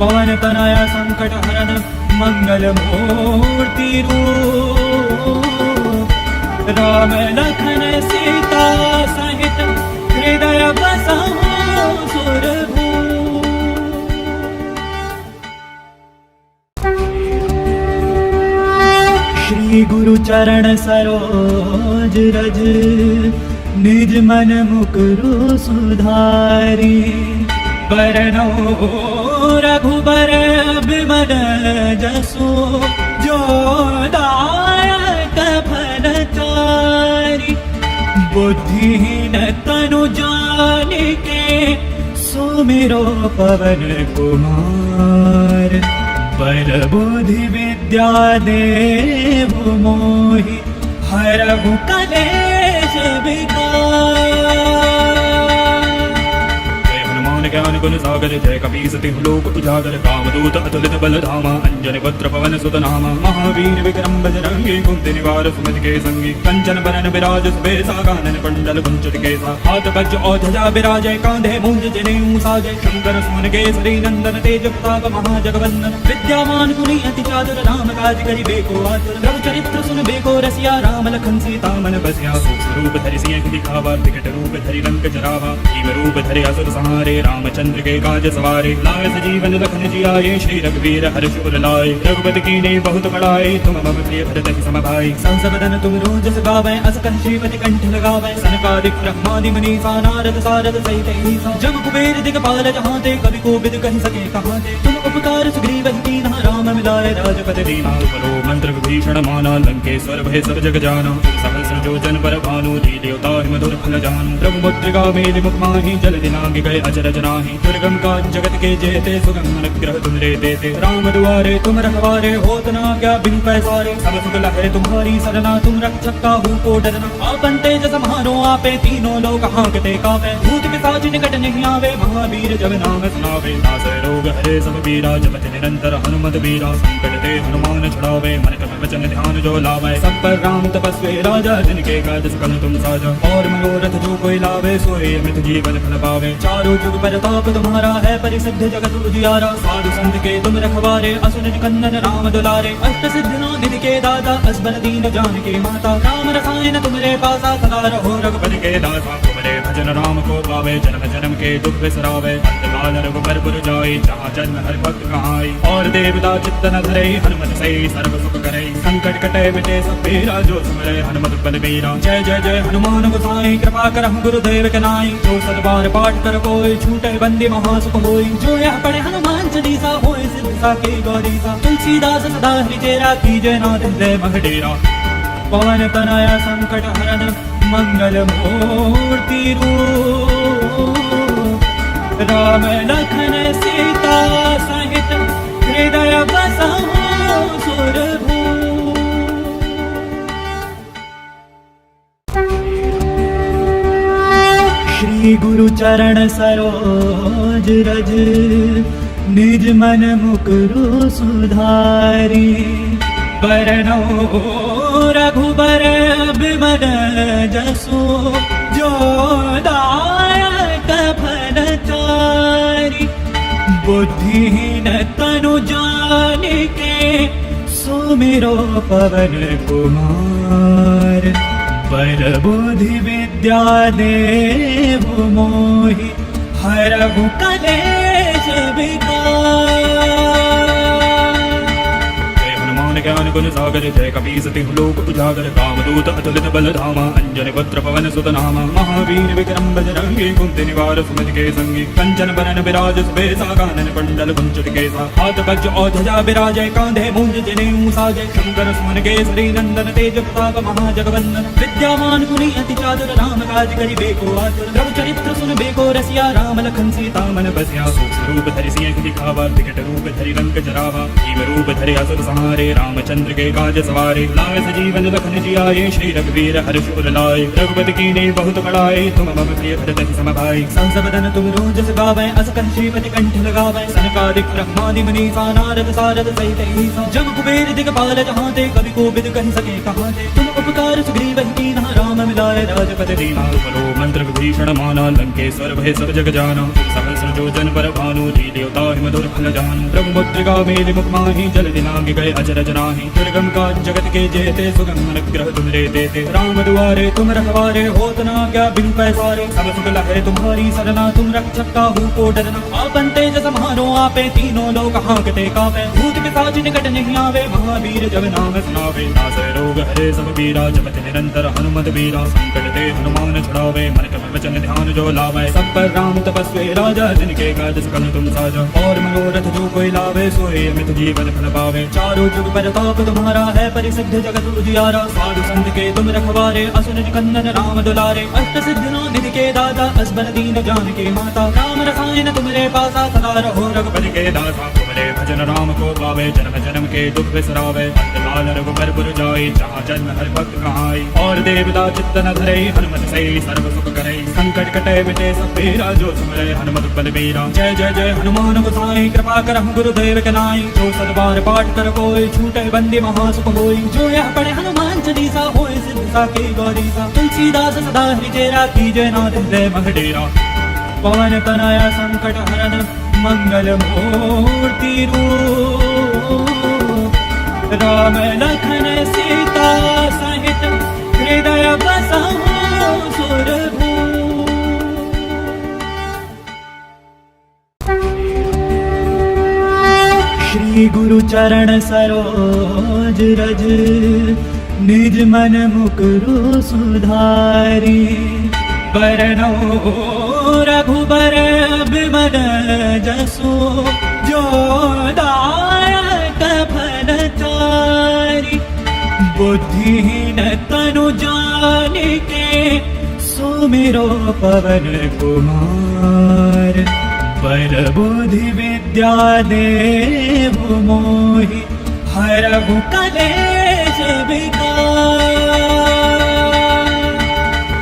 Speaker 2: पवन तनया संकट हरन मंगल मूर्ति रूप राम लखन सीता सहित हृदय बसहु सुरभूप। श्री गुरु चरण सरोज रज निज मन मुकुरु सुधारी बरनो रघुबर बिमल जसु जो दायक फलचारी बुद्धिहीन तनु जानिके सुमिरो पवन कुमार बल बुद्धि विद्या देहु मोहि हरहु कलेश विकार। ज्ञान गुण सागर जय कपीसति लोक उजागर कामदूत अतुलित बल धामा अंजन पुत्र पवन सुत नामा महावीर विक्रम बजरंगी कुंती निवार सुमति के संगी कंचन बरन विराज सुबेसा कानन कुंडल कुंचित केसा हाथ वज्र और ध्वजा विराजय कांधे मूंज जनेऊ
Speaker 1: साजे शंकर सुमन केसरी नंदन तेज प्रताप महाजगवंदन विद्यावान गुणी अति चातुर राम काज करिबे को आतुर रघु चरित्र सुनबे को रसिया राम लखन सीता मन बसिया सूक्ष्म रूप धरि सिंह दिखावा विकट रूप धरि लंक जरावा भीम रूप धरि असुर संहारे रामचंद्र के काज सवारे लाए सजीवन लखन जियाए श्री रघुवीर हर्ष उर लाए रघुपति कीन्ही बहुत बड़ाई तुम मम प्रिय भरत सम भाई सहस बदन तुम रोजस गावै अस कंठीपति कंठ लगावै सनकादिक ब्रह्मादि मुनीसा नारद सारद सहित ईसा जम कुबेर दिगपाल जहांते कवि को बिद कहि सके कहांते तुम उपकार सुग्रीव कीन्हा राम मिलाए राजपद दीना बलो मंत्र विभीषण माना लंकेश्वर भय सब जग जाना सहस्र जो जन पर भानु देवता मधुर फल जानु प्रभु मुद्रिका मेलि मुख माहि जल दिनांग गए अचरज नाहि दुर्गम काज जगत के जेते सुगम अनुग्रह तुमरे देते राम दुआरे तुम रखवारे होत न क्या बिन पैसारे सब सुख लहै तुम्हारी सरना तुम रक्षक काहू को डरना आपन तेज सम्हारो आपे तीनों लोक हांकते कापे भूत पिशाच निकट नहीं आवे महावीर जब नाम सुनावे नासै रोग हरे सब पीरा जपत निरंतर हनुमत बीरा संकट ते हनुमान छुड़ावे मन क्रम वचन ध्यान जो लावे सब पर राम तपस्वी राजा जिनके काज सकल तुम साजा और मनोरथ जो कोई लावे सोए अमृत जीवन फल पावे चारों जुग परताप तुम्हारा है परिसिद्ध जगत उजियारा साधु संत के तुम रखवारे असुर निकंदन राम दुलारे अष्ट सिद्धि निधि के दाता असबर दीन जानकी माता राम रसायन तुमरे पासा सदा रहो रघुपति के दासा तुमरे भजन राम को पावे जन्म जन्म के दुख बिसरावे अंतकाल रघुबर पुर जाई जहाँ जन्म हर भक्त कहाई और देवता चित्त न धरे हनुमत सही सर्व सुख करे संकट कटे मिटे सब पीरा जो सुमरे हनुमत बल बीरा जय जय जय हनुमान गोसाई कृपा करहु गुरुदेव के नाई जो सतबार पाठ कर कोई छूटे बंदी महासुख होई जो यह पढ़े हनुमान चालीसा होए सिद्ध साकी गौरीसा तुलसीदास सदा हरिचेरा कीजय नाथ हृदय मह डेरा पवन तनया संकट हरन मंगल मूर्ति रूप राम लखन सीता सहित हृदय बसहु सुरभूप। श्री गुरु चरण सरोज रज निज मन मुकुरु सुधारी बरनो रघुबर बिमल जसु जो दायक फल चारि बुद्धिहीन तनु जानिके सुमिरो पवन कुमार बर बुद्धि विद्या देहु मोहि हरहु कलेश विकार। ज्ञान गुण सागर जय कपीस तिहु लोक उजागर कामदूत अतुलित बल धामा अंजन पुत्र पवन सुत नामा महावीर विक्रम बजरंगी कुंती निवार सुमति के संगी कंचन बरन विराज सुबेसा कानन कुंडल कुंचित केसा हाथ वज्र और ध्वजा विराजय कांधे मूंज जनेऊ साजय शंकर सुमन केसरी नंदन तेज प्रताप महाजगवंदन विद्यावान गुणी अति चातुर राम काज करिबे को आतुर रघु चरित्र सुनबे को रसिया राम लखन सीता मन बसिया सूक्ष्म रूप धरि सिंह दिखावा विकट रूप धरि लंक जरावा भीम रूप धरि असुर संहारे रामचंद्र के काज सवारे लाए सजीवन लखन जियाए श्री रघुवीर हर्ष उर लाए रघुपति कीन्ही बहुत बड़ाई तुम मम प्रिय भरत सम भाई सहस बदन तुम रोजस गावै अस कंठीपति कंठ लगावै सनकादिक ब्रह्मादि मुनीसा नारद सारद सहित ईसा जम कुबेर दिगपाल जहांते कवि को बिद कहि सके कहांते तुम उपकार सुग्रीव कीन्हा राम मिलाए राजपद दीना बलो मंत्र विभीषण माना लंकेश्वर भय सब जग जाना सहस्र जो जन पर भानु देवता मधुर फल जानु प्रभु मुद्रिका मेलि मुख माहि जल दिनांग गए अचरज नाहि दुर्गम काज जगत के जेते सुगम अनुग्रह तुमरे देते राम दुआरे तुम रखवारे होत न क्या बिन पैसारे सब सुख लहै तुम्हारी सरना तुम रक्षक काहू को डरना आपन तेज सम्हारो आपे तीनों लोक हांकते कापे भूत पिशाच निकट नहीं आवे महावीर जब नाम सुनावे नासै रोग हरे सब पीरा जपत निरंतर हनुमत बीरा संकट ते हनुमान छुड़ावे मन क्रम वचन ध्यान जो लावे सब पर राम तपस्वी राजा जिनके काज सकल तुम साजा और मनोरथ जो कोई लावे सोए अमृत जीवन फल पावे चारों जुग परताप तुम्हारा है परिसिद्ध जगत उजियारा साधु संत के तुम रखवारे असुर निकंदन राम दुलारे अष्ट सिद्धि निधि के दाता असबर दीन जानकी माता राम रसायन तुमरे पासा सदा रहो रघुपति के दासा तुमरे भजन राम को पावे जन्म जन्म के दुख बिसरावे अंतकाल रघुबर पुर जाई जहाँ जन्म हर भक्त कहाई और देवता चित्त न धरे हनुमत सही सर्व सुख करे संकट कटे मिटे सब पीरा जो सुमरे हनुमत बल बीरा जय जय जय हनुमान गोसाई कृपा करहु गुरुदेव के नाई जो सतबार पाठ कर कोई छूटे बंदी महासुख होई जो यह पढ़े हनुमान चालीसा होए सिद्ध साकी गौरीसा तुलसीदास सदा हरिचेरा कीजय नाथ हृदय मह डेरा पवन तनया संकट हरन मंगल मूर्ति रूप राम लखन सीता सहित हृदय बसहु सुरभूप। श्री गुरु चरण सरोज रज निज मन मुकुरु सुधारी बरनौ रघुबर बिमल जसु जो दायक फलचारी बुद्धिहीन तनु जानिके सुमिरो पवन कुमार पर बुद्धि विद्या देहु मोहि हरहु कलेश विकार।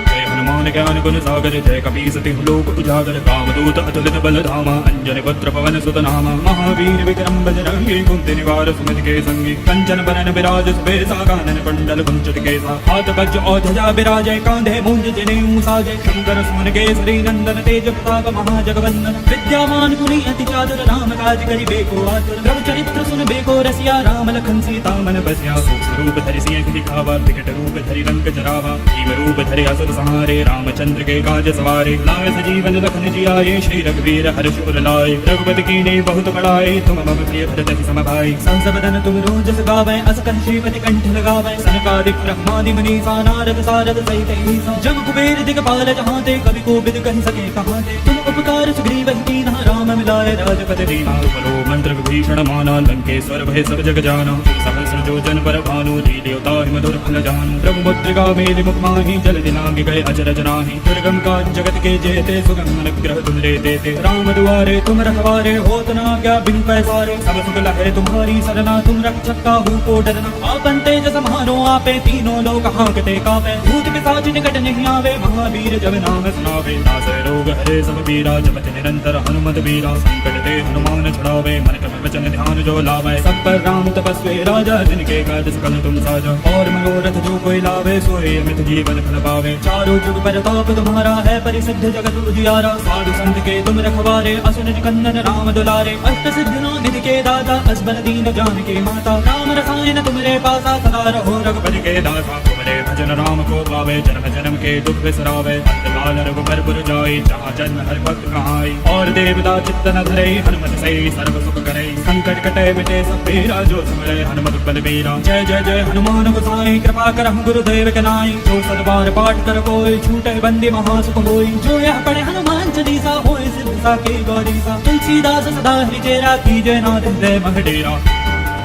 Speaker 2: जय हनुमान ज्ञान गुण सागर जय कपीस तिहु लोक उजागर कामदूत अतुलित बल धामा अंजनी पुत्र पवन सुत नामा महावीर विक्रम बजरंगी कुंती निवार सुमति के संगी कंचन बरन विराज सुबेसा कानन कुंडल कुंचित केसा हाथ वज्र और ध्वजा विराजय कांधे मूंज जनेऊ साजय शंकर सुमन केसरी नंदन तेज प्रताप महाजगवंदन विद्यावान गुणी अति चातुर राम काज करिबेको आतुर प्रभु चरित्र सुनबेको रसिया राम लखन सीता मन बसिया सूक्ष्म रूप धरि सिंह दिखावा विकट रूप धरि लंक जरावा भीम रूप धरि असुर संहारे रामचंद्र के काज सवारे लाए सजीवन लखन जियाए श्री रघुवीर हर्ष उर लाए रघुपति कीन्ही बहुत बड़ाई तुम मम प्रिय भरत सम भाई
Speaker 1: संस बदन तुम रोजस गावै अस कहि श्रीपति कंठ लगावै सनकादिक ब्रह्मादि मुनीसा नारद सारद सहित ईसा जम कुबेर दिगपाल जहाँ ते कवि कोविद कहि सके कहाँ ते तुम उपकार सुग्रीव कीन्हा राम मिलाए राजपद दीना
Speaker 2: परो मंत्र विभीषण माना लंकेश्वर भय सब जग जाना सहस्र जो जन पर भानु लील्योता मधुर फल जानू प्रभु मुद्रिका मेलि मुख माहि जल दिनांग गए अचरज नाही दुर्गम काज जगत के जेते सुगम अनुग्रह तुम रे देते राम दुआरे तुम रखवारे होत न क्या बिनु पैसारे सब सुख लहरे तुम्हारी सरना तुम रक्षक काहू को डरना आपन तेज सम्हारो आपे तीनों लोक हांकते कापे भूत पिशाच निकट नहीं आवे महावीर जब नाम सुनावे नासै रोग हरे सब पीरा जपत निरंतर हनुमत बीरा संकट ते हनुमान छुड़ावे मन क्रम वचन ध्यान जो लावे सब पर राम तपस्वी राजा जिनके काज सकल तुम साजा और मनोरथ जो कोई लावे सोए अमित जीवन फल पावे चारों जुग परताप तुम्हारा है परिसिद्ध जगत उजियारा साधु संत के तुम रखवारे असुर कंदन राम दुलारे अष्ट सिद्धियों निधि के दाता असबर दीन जानकी माता राम रसायन तुमरे पासा सदा रहो रघुपति के दासा तुमरे भजन राम को पावे जन्म जन्म के दुख बिसरावे अंतकाल रघुबर पुर जाई जहाँ जन्म हर भक्त कहाई और देवता चित्त न धरे हनुमत से सर्व सुख करे संकट कटे मिटे सब पीरा जो सुमरे हनुमत बलबीरा जय जय जय हनुमान गोसाई कृपा करहु गुरुदेव के नाई जो सदबार पाठ कर कोई छूटे बंदी महासुख होई जो यह पढ़े हनुमान चालीसा होए सिद्ध साकी गौरीसा तुलसीदास सदा हरिचेरा कीजय नाथ हृदय मह डेरा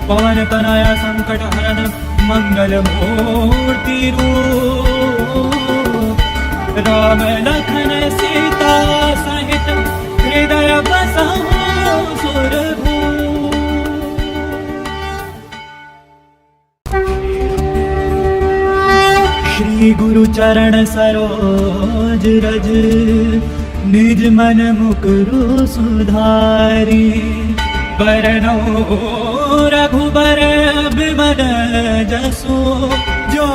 Speaker 2: पवन तनया संकट हरन मंगल मूर्ति रूप राम लखन सीता सहित हृदय बसहु सुरभूप। श्री गुरु चरण सरोज रज निज मन मुकुरु सुधारी बरनौ रघुबर बिमल जसु जो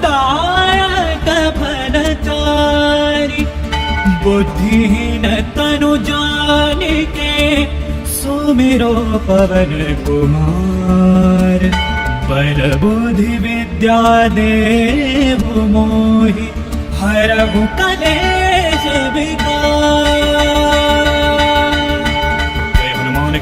Speaker 2: दायक फलचारी बुद्धिहीन तनु जानिके सुमिरो पवन कुमार पर बुद्धि विद्या देहु मोहि हरहु कलेश विकार।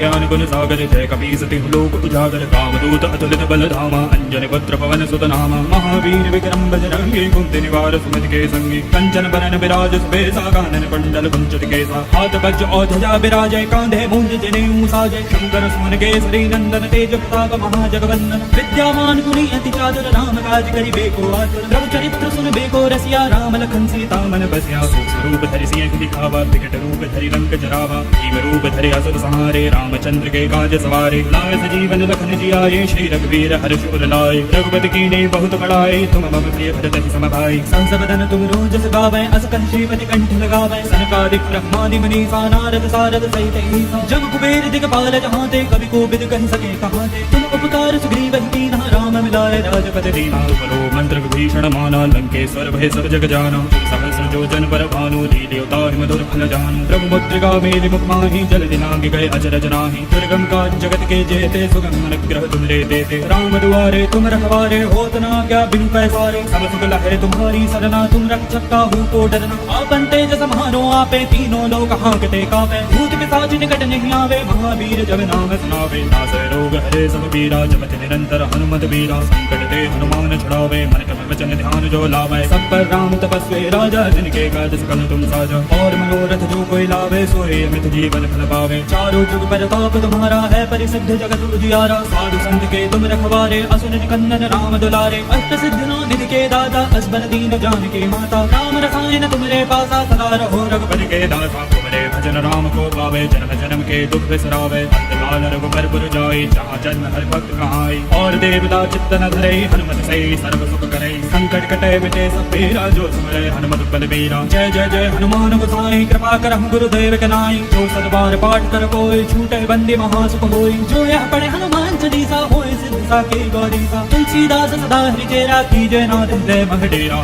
Speaker 2: ज्ञान गुण सागर जय कपीस तिहु लोक उजागर कामदूत अतुलित बल धामा अंजनी पुत्र पवन सुत नामा महावीर विक्रम बजरंगी कुंती निवार सुमति के संगी कंचन बरन विराज सुबेसा कानन कुंडल कुंचित केसा हाथ वज्र और ध्वजा विराजय कांधे मूंज जनेऊ साजय शंकर सुमन केसरी नंदन तेज प्रताप महाजगवंदन विद्यावान गुणी अति चातुर राम काज करिबेको आतुर प्रभु चरित्र सुनबेको रसिया राम लखन सीता मन बसिया सूक्ष्म रूप धरि सिंह दिखावा विकट रूप धरि लंक जरावा भीम रूप धरि असुर संहारे रामचंद्र रामचंद्र के काज सवारे लाए सजीवन लखन जी आए श्री रघुवीर हर्ष उर लाए रघुपति कीन्ही बहुत बड़ाई तुम मम प्रिय भरत सम भाई
Speaker 1: संस बदन तुम रोजस गावै अस कहि श्रीपति कंठ लगावै सनकादिक ब्रह्मादि मुनीसा नारद सारद सहित ईसा जम कुबेर दिगपाल जहाँ ते कवि को बिद कहि सके कहाँ ते तुम उपकार सुग्रीव कीन्हा राम मिलाए राजपति दीना
Speaker 2: बलो मंत्र विभीषण माना लंकेश्वर भय सब जग जाना सहस्र जो जन पर भानु लील्योता मधुर फल जानु प्रभु मुद्रिका मेलि मुख माहि जल दिनांग गए अचरज नाही दुर्गम काज जगत के जेते सुगम अनुग्रह तुम रे देते राम दुआरे तुम रखवारे होत न क्या बिनु पैसारे सब सुख लहरे तुम्हारी सरना तुम रक्षक काहू को डरना आपन तेज समारो आपे तीनों लोक हांकते कापे भूत पिशाच निकट नहीं आवे महावीर जब नाम सुनावे नासै रोग हरे सब पीरा जपत निरंतर हनुमत वीरा संकट ते हनुमान छुड़ावे मन क्रम वचन ध्यान जो लावे सब पर राम तपस्वी राजा जिनके काज सकल तुम साजा और मनोरथ जो कोई लावे सोए अमित जीवन फल पावे चारों जुग प्रताप तुम्हारा है परिसिद्ध जगत उजियारा साधु संत के तुम रखवारे असुर निकंदन राम दुलारे अष्ट सिद्धि निधि के दाता असबर दीन जानकी माता राम रसायन तुम्हारे पासा सदा रहो रघुपति के दासा तुम्हारे भजन राम को पावे जन्म जन्म के दुख बिसरावे अंतकाल रघुबर पुर जाई जहाँ जन्म हर भक्त कहाई और देवता चित्त न धरे हनुमत से सर्व सुख करे संकट कटे मिटे सब पीरा जो सुमरे हनुमत बल बीरा जय जय जय हनुमान गोसाई कृपा करहु गुरुदेव के नाई जो सतबार पाठ कर कोई छूटे बंदी महासुख होई जो यह पढ़े हनुमान चालीसा होए सिद्ध साकी गौरीसा तुलसीदास सदा हरिचेरा कीजय नाथ हृदय मह डेरा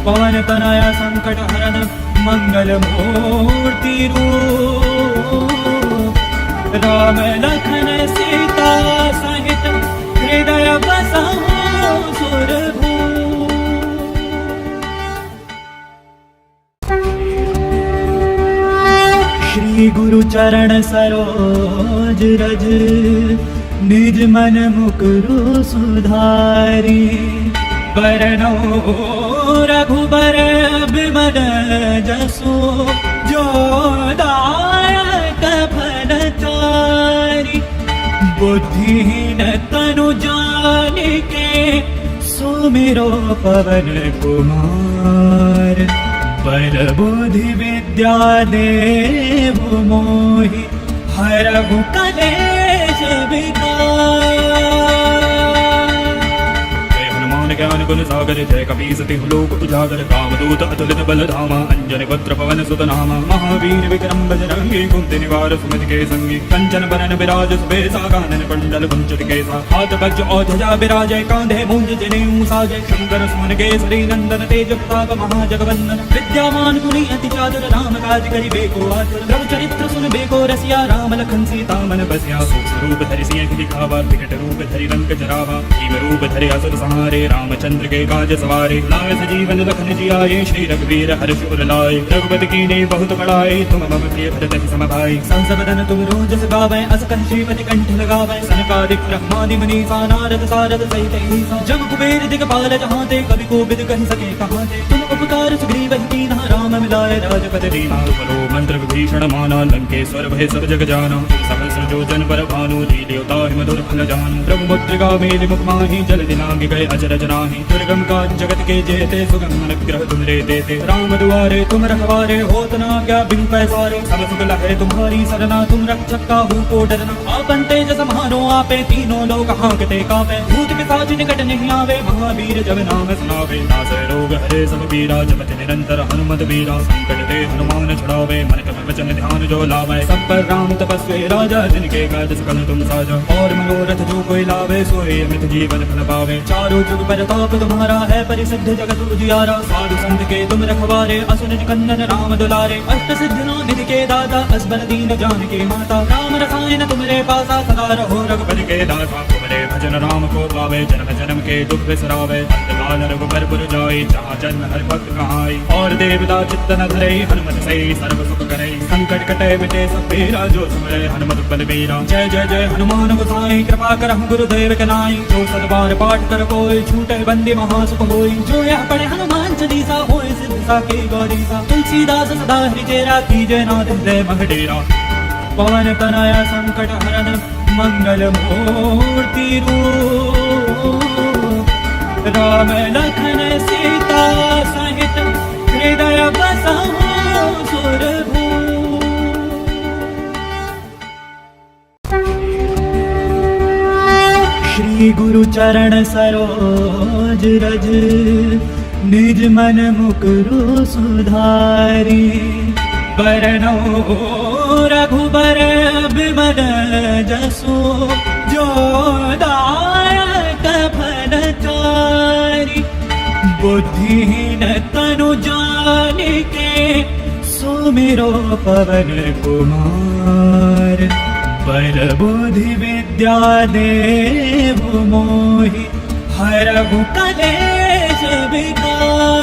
Speaker 2: पवन तनया संकट हरन मंगल मूर्ति रूप राम लखन सीता सहित हृदय बसहु सुरभूप श्री गुरु चरण सरोज रज निज मन मुकुरु सुधारी बरनो रघुबर बिमल जसु जो दायक फल चारि बुद्धिहीन तनु जानिके सुमिरो पवन कुमार बल बुद्धि विद्या देहु मोहि हरहु कलेश विकार ज्ञान गुण सागर जय कपीसति लोक उजागर कामदूत अतुलित बल धामा अंजन पुत्र पवन सुत नामा महावीर विक्रम बजरंगी कुंति निवार सुमति के संगी कंचन बरन विराज सुबेसा कानन कुंडल कुंचित केसा हाथ वज्र और ध्वजा विराजय कांधे मूंज जनेऊ साजय शंकर सुमन केसरी नंदन तेज प्रताप महाजगवंदन विद्यावान गुणी अति चातुर राम काज करिबे को आतुर प्रभु चरित्र सुनबे को रसिया राम लखन सीता मन बसिया सूक्ष्म रूप धरि सिंह दिखावा विकट रूप धरि रंग जरावा भीम रूप धरि असुर संहारे रामचंद्र के काज सवारे लाए सजीवन लखन जी आए श्री रघुवीर हर्ष उर लाए रघुपति कीन्ही बहुत बड़ाई तुम मम प्रिय भरत सम भाई संस बदन तुम रोजस गावै अस कहि श्रीपति कंठ लगावै सनकादिक ब्रह्मादि मुनीसा नारद सारद सहित ईसा जम कुबेर दिगपाल जहाँ ते कवि को बिद कहि सके कहाँ ते तुम उपकार सुग्रीव कीन्हा राम मिलाए राजपति दीना बलो मंत्र विभीषण माना लंकेश्वर भय सब जग जाना सहस्र जो जन पर भानु लील्योता मधुर फल जानु प्रभु मुद्रिका मेलि मुख माहि जल दिनांग गए अचरज नाही दुर्गम काज जगत के जेते सुगम अनुग्रह तुम रे देते राम दुआरे तुम रखवारे होत न क्या बिनु पैसारे सब सुख लहरे तुम्हारी सरना तुम रक्षक काहू को डरना आपन तेज समारो आपे तीनों लोक हांकते कापे भूत पिशाच निकट नहीं आवे महावीर जब नाम सुनावे नासै रोग हरे सब पीरा जपत निरंतर हनुमत वीरा संकट ते हनुमान छुड़ावे मन क्रम वचन ध्यान जो लावे सब पर राम तपस्वी राजा जिनके काज सकल तुम साजा और मनोरथ जो कोई लावे सोए अमित जीवन फल पावे चारों जुग प्रताप तुम्हारा है परिसिद्ध जगत उजियारा साधु संत के तुम रखवारे असुर निकंदन राम दुलारे अष्ट सिद्धि निधि के दाता असबर दीन जानकी माता राम रसायन तुम्हारे पासा सदा रहो रघुपति के दासा तुम्हारे भजन राम को पावे जन्म जन्म के दुख बिसरावे अंतकाल रघुबर पुर जाई जहाँ जन्म हर भक्त कहाई और देवता चित्त न धरे हनुमत से सर्व सुख करे संकट कटे मिटे सब पीरा जो सुमरे हनुमत बल बीरा जय जय जय हनुमान गोसाई कृपा करहु गुरुदेव के नाई जो सतबार पाठ कर कोई छूटे बंदी महासुख होई जो यह पढ़े हनुमान चालीसा होए सिद्ध साकी गौरीसा तुलसीदास सदा हरिचेरा कीजय नाथ हृदय मह डेरा पवन तनया संकट हरन मंगल मूर्ति रूप राम लखन सीता सहित हृदय बसहु सुरभूप
Speaker 1: श्री गुरु चरण सरोज रज निज मन मुकुरु सुधारी बरनो रघुबर बिमल जसु जो दायक फल चारि बुद्धिहीन तनु जानिके सुमिरो पवन कुमार पर बुद्धि विद्या देहु मोहि हरहु कलेश विकार।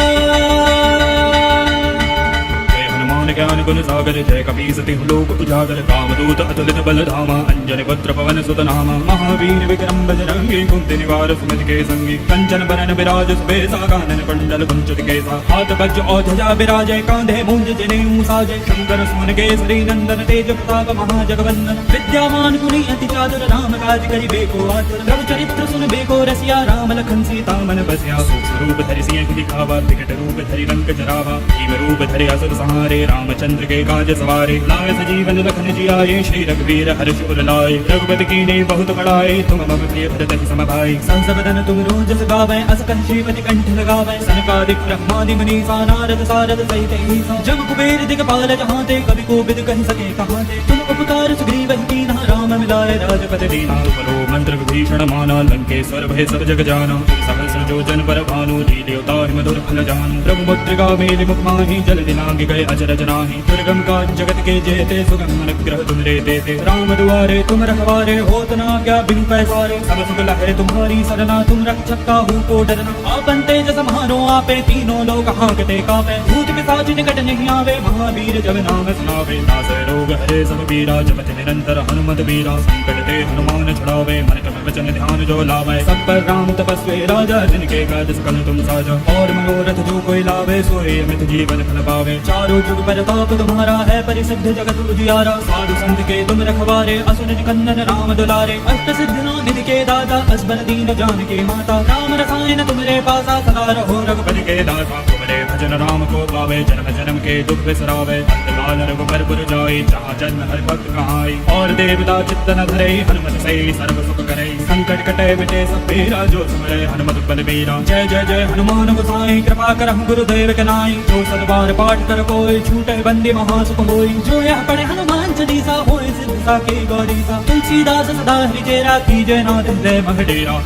Speaker 2: ज्ञान गुण सागर जय कपीस तिहु लोक उजागर कामदूत अतुलित बल धामा अंजन पुत्र पवन सुत नामा महावीर विक्रम बजरंगी कुंती निवार सुमति के संगी कंचन बरन विराज सुबेसा कानन कुंडल कुंचित केसा हाथ वज्र और ध्वजा विराजय कांधे मूंज जनेऊ साजय शंकर सुमन केसरी नंदन तेज प्रताप महाजगवंदन विद्यावान गुणी अति चातुर राम काज करिबेको आतुर प्रभु चरित्र सुनबेको रसिया राम लखन सीता मन बसिया सूक्ष्म रूप धरि सिंह दिखावा विकट रूप धरि लंक जरावा भीम रूप धरि असुर संहारे रामचंद्र के काज सवारे लाए सजीवन लखन जियाए श्री रघुवीर हर्ष उर लाए रघुपति कीन्ही बहुत बड़ाई तुम मम प्रिय भरत सम भाई
Speaker 1: संस बदन तुम रोजस गावै अस कंठीपति कंठ लगावै सनकादिक ब्रह्मादि मुनीसा नारद सारद सहित ईसा जम कुबेर दिगपाल जहांते कवि कोविद कहि सके कहांते तुम उपकार सुग्रीव कीन्हा राम मिलाए राजपति दीना
Speaker 2: बलो मंत्र विभीषण माना लंकेश्वर भय सब जग जाना सहस्र जो जन पर भानु लील्योता मधुर फल जानु प्रभु मुद्रिका मेलि मुख माहि जल दिनांग गए अचरज नाही दुर्गम काज जगत के जेते सुगम अनुग्रह तुम रे देते राम दुआरे तुम रखवारे होत न क्या बिनु पैसारे सब सुख लहै तुम्हारी सरना तुम रक्षक काहू को डरना आपन तेज समारो आपे तीनों लोग हांकते कापे भूत पिशाच निकट नहीं आवे महावीर जब नाम सुनावे नासै रोग हरे सब पीरा जपत निरंतर हनुमत वीरा संकट ते हनुमान छुड़ावे मन क्रम वचन ध्यान जो लावे सब पर राम तपस्वी राजा जिनके काज सकल तुम साजा और मनोरथ जो कोई लावे सोए अमित जीवन फल पावे चारों जुग प्रताप तुम्हारा है परिसिद्ध जगत उजियारा साधु संत के तुम रखवारे असुर निकंदन राम दुलारे अष्ट सिद्धियों निधि के दाता असबर दीन जानकी माता राम रसायन तुमरे पासा सदा रहो रघुपति के दासा तुमरे भजन राम को पावे जन्म जन्म के दुख बिसरावे अंतकाल रघुबर पुर जाए जहाँ जन्म हर भक्त कहाई और देवता चित्त न धरे हनुमत से सर्व सुख करे संकट कटे मिटे सब पीरा जो सुमरे हनुमत बल बीरा जय जय जय हनुमान गोसाई कृपा करहु गुरुदेव के नाई जो सदबार पाठ कर कोई छूटे बंदी महासुख होई जो यह पढ़े हनुमान चालीसा होए सिद्ध साके गौरीसा तुलसीदास सदा हरिचेरा कीजय नाथ हृदय मह डेरा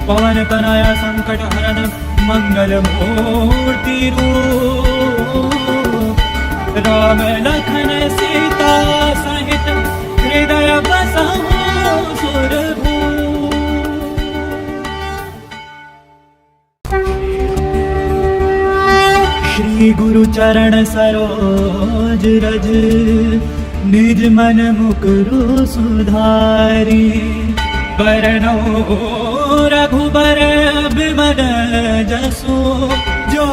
Speaker 2: पवन तनया संकट हरन मंगल मूर्ति रूप राम लखन सीता सहित हृदय बसहु सुरभूप। श्री गुरु चरण सरोज रज निज मन मुकुरु सुधारी बरनो रघुबर बिमल जसु जो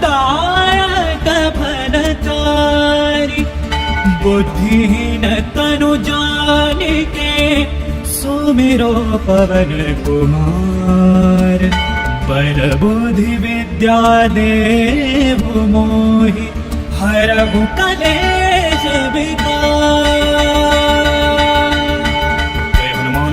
Speaker 2: दायक फल चारि बुद्धिहीन तनु जानिके सुमिरो पवन कुमार पर बुद्धि विद्या देहु मोहि हरहु कलेश विकार।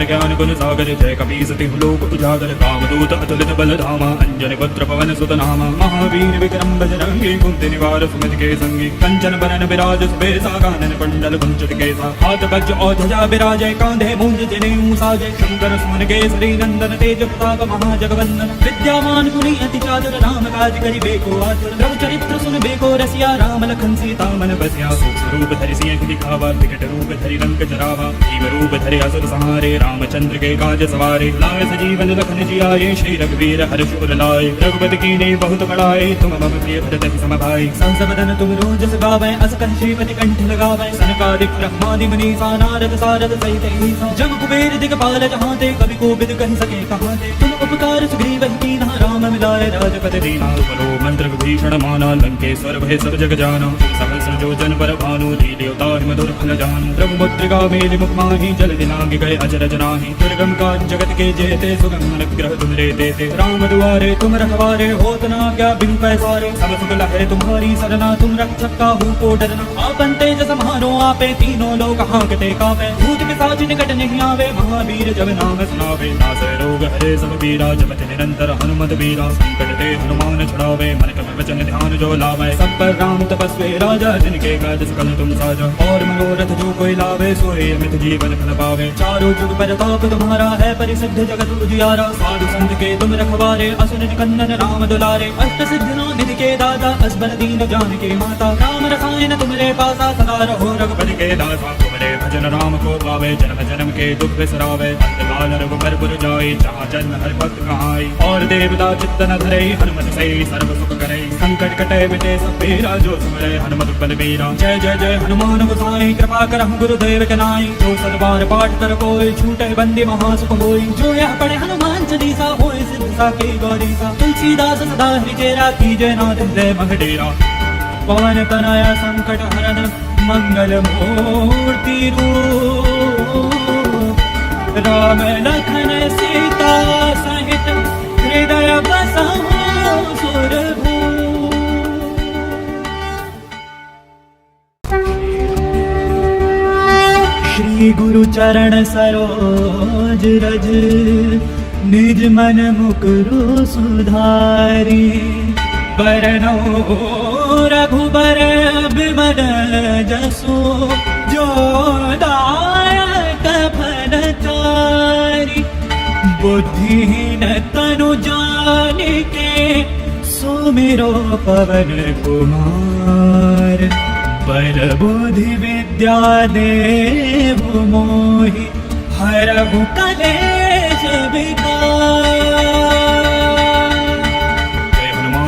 Speaker 2: ज्ञान गुण सागर जय कपीस तिहु लोक उजागर कामदूत अतुलित बल धामा अंजन पुत्र पवन सुत नामा महावीर विक्रम बजरंगी कुंती निवार सुमति के संगी कंचन बरन विराज सुबेसा कानन कुंडल कुंचित केसा हाथ वज्र और ध्वजा विराजय कांधे मूंज जनेऊ साजय शंकर सुमन केसरी नंदन तेज प्रताप महाजगवंदन विद्यावान गुणी अति चातुर राम काज करिबेको आतुर प्रभु चरित्र सुनबेको रसिया राम लखन सीता मन बसिया सूक्ष्म रूप धरि सिंह दिखावा विकट रूप धरि लंक जरावा भीम रूप धरि असुर संहारे रामचंद्र के काज सवारे लाए सजीवन लखन जियाए श्री रघुवीर हर्ष उर लाए रघुपति कीन्ही बहुत बड़ाई तुम मम प्रिय भरत सम भाई संस बदन तुम रोजस गावै अस कंठीपति कंठ लगावै सनकादिक ब्रह्मादि मुनीसा नारद सारद सहित ईसा जम कुबेर दिगपाल जहांते कवि कोविद कहि सके कहांते तुम उपकार सुग्रीव कीन्हा राम मिलाए राजपति दीना बलो मंत्र विभीषण माना लंकेश्वर भय सब जग जाना सहस्र जो जन पर भानु लील्योता मधुर फल जानु प्रभु मुद्रिका मेलि मुख माहि जल दिनांग गए अचरज नाही। दुर्गम काज जगत के जेते सुगम अनुग्रह तुम रे देते। राम दुआरे तुम रखवारे होत ना क्या बिनु पैसारे। सब सुख लहे तुम्हारी सरना तुम रक्षक काहू को डरना। आपन तेज सम्हारो आपे तीनों लोग हांकते कापे। भूत पिशाच निकट नहीं आवे महावीर जब नाम सुनावे। नासै रोग हरे सब पीरा जपत निरंतर हनुमत वीरा। संकट ते हनुमान छुड़ावे मन क्रम वचन ध्यान जो लावे। सब पर राम तपस्वी राजा जिनके काज सकल तुम साजा। और मनोरथ जो कोई लावे सोए अमित जीवन फल पावे। चारों जुग परताप तुम्हारा है परिसिद्ध जगत उजियारा। साधु संत के तुम रखवारे असुर निकंदन राम दुलारे। अष्ट सिद्धियों निधि के दाता असबर दीन जानकी माता। राम रसायन तुमरे पासा सदा रहो रघुपति के दासा। तुमरे भजन राम को पावे जन्म जन्म के दुख बिसरावे। अंतकाल रघुबर पुर जाई जहाँ जन्म हर भक्त कहाई। और देवता चित्त न धरे हनुमत से सर्व सुख करे। संकट कटे मिटे सब पीरा जो सुमरे हनुमत बलबीरा। जय जय जय हनुमान गोसाई कृपा करहु गुरुदेव के नाई। जो सतबार पाठ कर कोई छूटे बंदी महासुख होई। जो यह पढ़े हनुमान चालीसा होए सिद्ध साकी गौरीसा। तुलसीदास सदा हरिचेरा कीजय नाथ हृदय मगडेरा। पवन तनया संकट हरन मंगल मूर्ति रूप। राम लखन सीता सहित हृदय बसहु सुरभूप। श्री गुरु चरण सरोज रज निज मन मुकुरु सुधारी। बरनौ रघुबर बिमल जसु जो दायक फल चारि। बुद्धिहीन तनु जानिके सुमिरो पवन कुमार। बल बुद्धि विद्या देहु मोहि हरहु कलेश विकार।